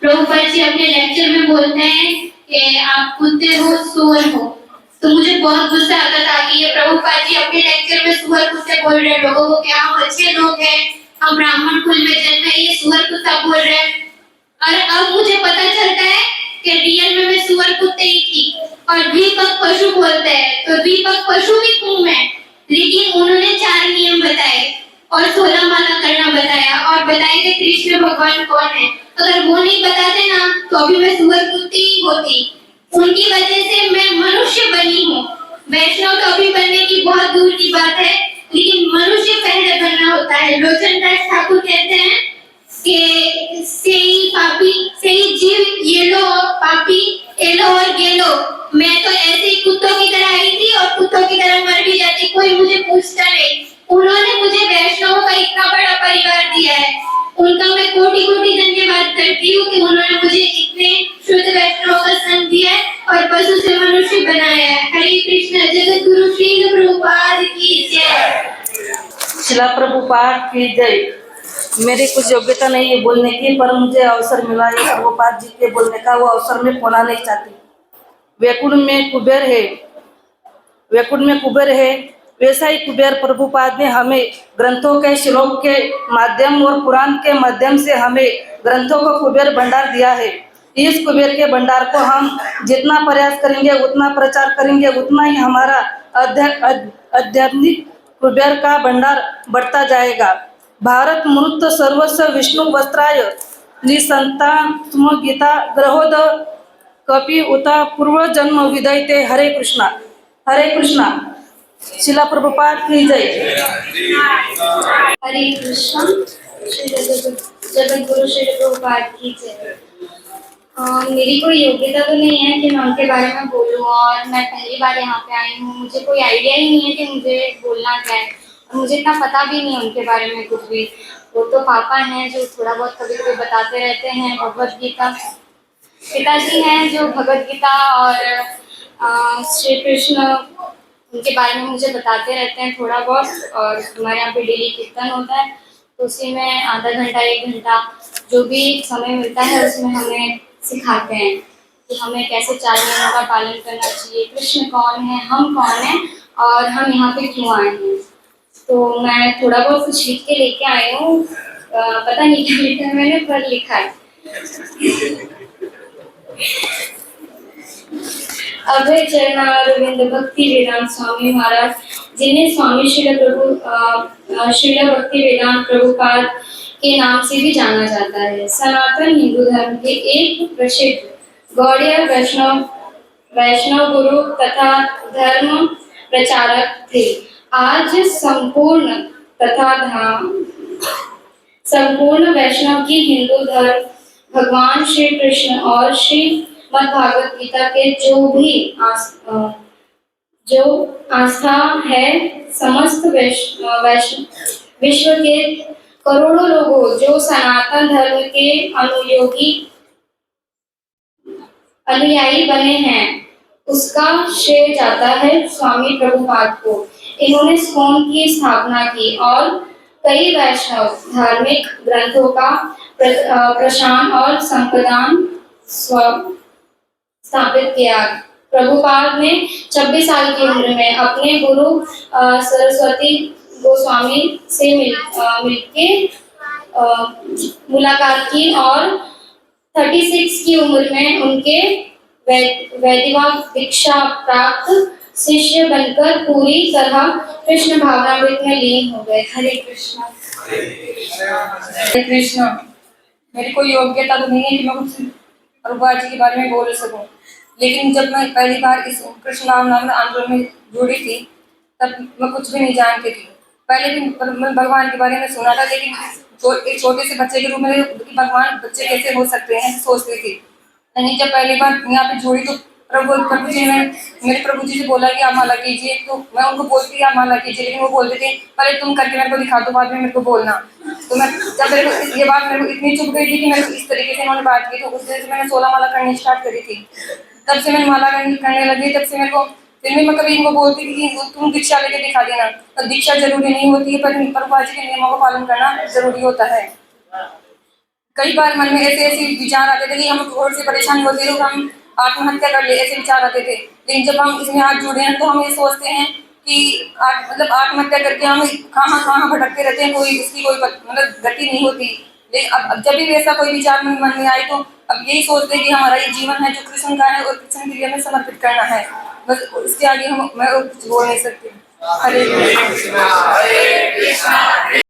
प्रभुपाद जी अपने लेक्चर में बोलते हैं कि आप कुत्ते हो सुअर हो, तो मुझे बहुत गुस्सा आता था कि ये प्रभुपाद जी अपने लेक्चर में सुअर कुत्ते बोल रहे हैं लोगों को कि हम अच्छे लोग हैं, हम ब्राह्मण कुल में जन्मे, ये सुअर कुत्ता बोल रहे हैं। और अब मुझे पता चलता है कि रियल में मैं सुअर कुत्ते ही थी और द्विपद पशु बोलते हैं, तो द्विपद पशु भी हूं मैं, लेकिन उन्होंने 4 नियम बताए और 16 माला करना बताया और बताए कि कृष्ण भगवान कौन है। अगर वो नहीं बताते ना तो अभी मैं सुअर कुत्ती ही होती। उनकी वजह से मैं मनुष्य बनी हूँ। वैष्णव तो अभी बनने की बहुत दूर की बात है, लेकिन मनुष्य पहले बनना होता है। लोचन दास ठाकुर कहते हैं कि सही पापी सही जीव ये लो पापी ये लो और ये लो। मैं तो ऐसे ही कुत्तों की तरह आई थी और कुत्तों की तरह मर भी जाती, कोई मुझे पूछता नहीं। उन्होंने मुझे वैष्णवों का इतना बड़ा परिवार दिया है, उनका मैं कोटि कोटि धन्यवाद करती हूँ कि उन्होंने मुझे इतने शुद्ध वैष्णवों का संग दिया है और पशु से मनुष्य बनाया है। हरे कृष्ण। जगत गुरु श्री प्रभुपाद की जय। शिला प्रभुपाद की जय। मेरी कुछ योग्यता नहीं है बोलने की, पर मुझे अवसर मिला है प्रभुपाद जी के बोलने का, वो अवसर में खोना नहीं चाहती। वैकुंठ में कुबेर है वैसा ही कुबेर प्रभुपाद ने हमें ग्रंथों के श्लोक के माध्यम और पुराण के माध्यम से हमें ग्रंथों को कुबेर भंडार दिया है। इस कुबेर के भंडार को हम जितना प्रयास करेंगे, उतना प्रचार करेंगे, उतना ही हमारा आध्यात्मिक कुबेर का भंडार बढ़ता जाएगा। भारत मृत सर्वस्व विष्णु वस्त्राय निसंतान स्म गीता ग्रहोद कपि उता पूर्व जन्म विदयते। हरे कृष्णा हरे कृष्णा। शिला प्रभुपाद की जय। हरे कृष्ण। जगत गुरु श्री प्रभुपाद की जय। मेरी कोई योग्यता तो नहीं है कि मैं उनके बारे में बोलूं और मैं पहली बार यहाँ पे आई हूँ, मुझे कोई आइडिया ही नहीं है कि मुझे बोलना क्या है और मुझे इतना पता भी नहीं है उनके बारे में कुछ भी। वो तो पापा हैं जो थोड़ा बहुत कभी कभी बताते रहते हैं भगवत गीता, पिताजी हैं जो भगवत गीता और श्री कृष्ण उनके बारे में मुझे बताते रहते हैं थोड़ा बहुत। और हमारे यहाँ पे डेली कीर्तन होता है तो उसी में आधा घंटा 1 घंटा जो भी समय मिलता है उसमें हमें सिखाते हैं कि हमें कैसे 4 नियमों का पालन करना चाहिए, कृष्ण कौन है, हम कौन हैं और हम यहाँ पे क्यों आए हैं। तो मैं थोड़ा बहुत कुछ लिख के लेके आई हूँ, पता नहीं क्या लिखा है मैंने, पर लिखा है। अभय चरणारविंद भक्ति वेदांत स्वामी महाराज, जिन्हें स्वामी श्रील भक्ति वेदांत प्रभुपाद के नाम से भी जाना जाता है, सनातन हिंदू धर्म के एक प्रसिद्ध गौड़ीय वैष्णव गुरु तथा धर्म प्रचारक थे। आज संपूर्ण वैष्णव की हिंदू धर्म भगवान श्री कृष्ण और श्री भागवत गीता के जो आस्था है, समस्त विश्व के करोड़ों लोगों जो सनातन धर्म के अनुयायी बने हैं, उसका श्रेय जाता है स्वामी प्रभुपाद को। इन्होंने स्कॉन की स्थापना की और कई वैष्णव धार्मिक ग्रंथों का प्रसारण और संपादन स्थापित किया। प्रभुपाद ने 26 साल की उम्र में अपने गुरु सरस्वती गोस्वामी से मिलके मुलाकात की और 36 की उम्र में उनके वैदिक दीक्षा प्राप्त शिष्य बनकर पूरी तरह कृष्ण भावनामृत में लीन हो गए। हरे कृष्ण। हरे कृष्ण। मेरी कोई योग्यता तो नहीं है कि मैं कुछ प्रभुपाद जी के बारे में बोल सकूं, लेकिन जब मैं पहली बार इस कृष्ण नाम आंदोलन में जुड़ी थी तब मैं कुछ भी नहीं जानती थी। पहले भी भगवान के बारे में सुना था, लेकिन एक छोटे से बच्चे के रूप में कि भगवान बच्चे कैसे हो सकते हैं सोचती थी। लेकिन जब पहली बार यहाँ पे जुड़ी तो प्रभु जी ने मेरे प्रभु जी से बोला कि आप माला कीजिए, तो मैं उनको बोलती थी आप माला कीजिए, लेकिन वो बोलते थे पहले तुम करके मेरे को दिखा दो, बाद में मेरे को बोलना। तो मैं जब मेरे को ये बात मेरे को इतनी चुभ गई थी कि मेरे को इस तरीके से इन्होंने बात की, तो उस दिन से मैंने 16 माला करनी स्टार्ट करी थी। तब से मैं माला करने लगी, तब से मेरे को फिर भी मैं कभी इनको बोलती थी कि तुम दीक्षा लेके दिखा देना। तो दीक्षा जरूरी नहीं होती है, पर प्रभुपाद जी के नियमों का पालन करना जरूरी होता है। कई बार मन में ऐसे ऐसे विचार आते थे कि हम और से परेशान होते थे, हम आत्महत्या कर ले, ऐसे विचार आते थे। लेकिन जब हम इसमें हाथ जुड़े हैं तो हम ये सोचते हैं कि आत्महत्या करके हम कहाँ कहाँ भटकते रहते हैं, कोई इसकी कोई गति नहीं होती। लेकिन अब जब भी ऐसा कोई विचार मन में आए तो अब यही सोचते हैं कि हमारा ये जीवन है जो कृष्ण का है और कृष्ण के लिए हमें समर्पित करना है। बस इसके आगे मैं कुछ बोल नहीं सकती। हरे कृष्णा।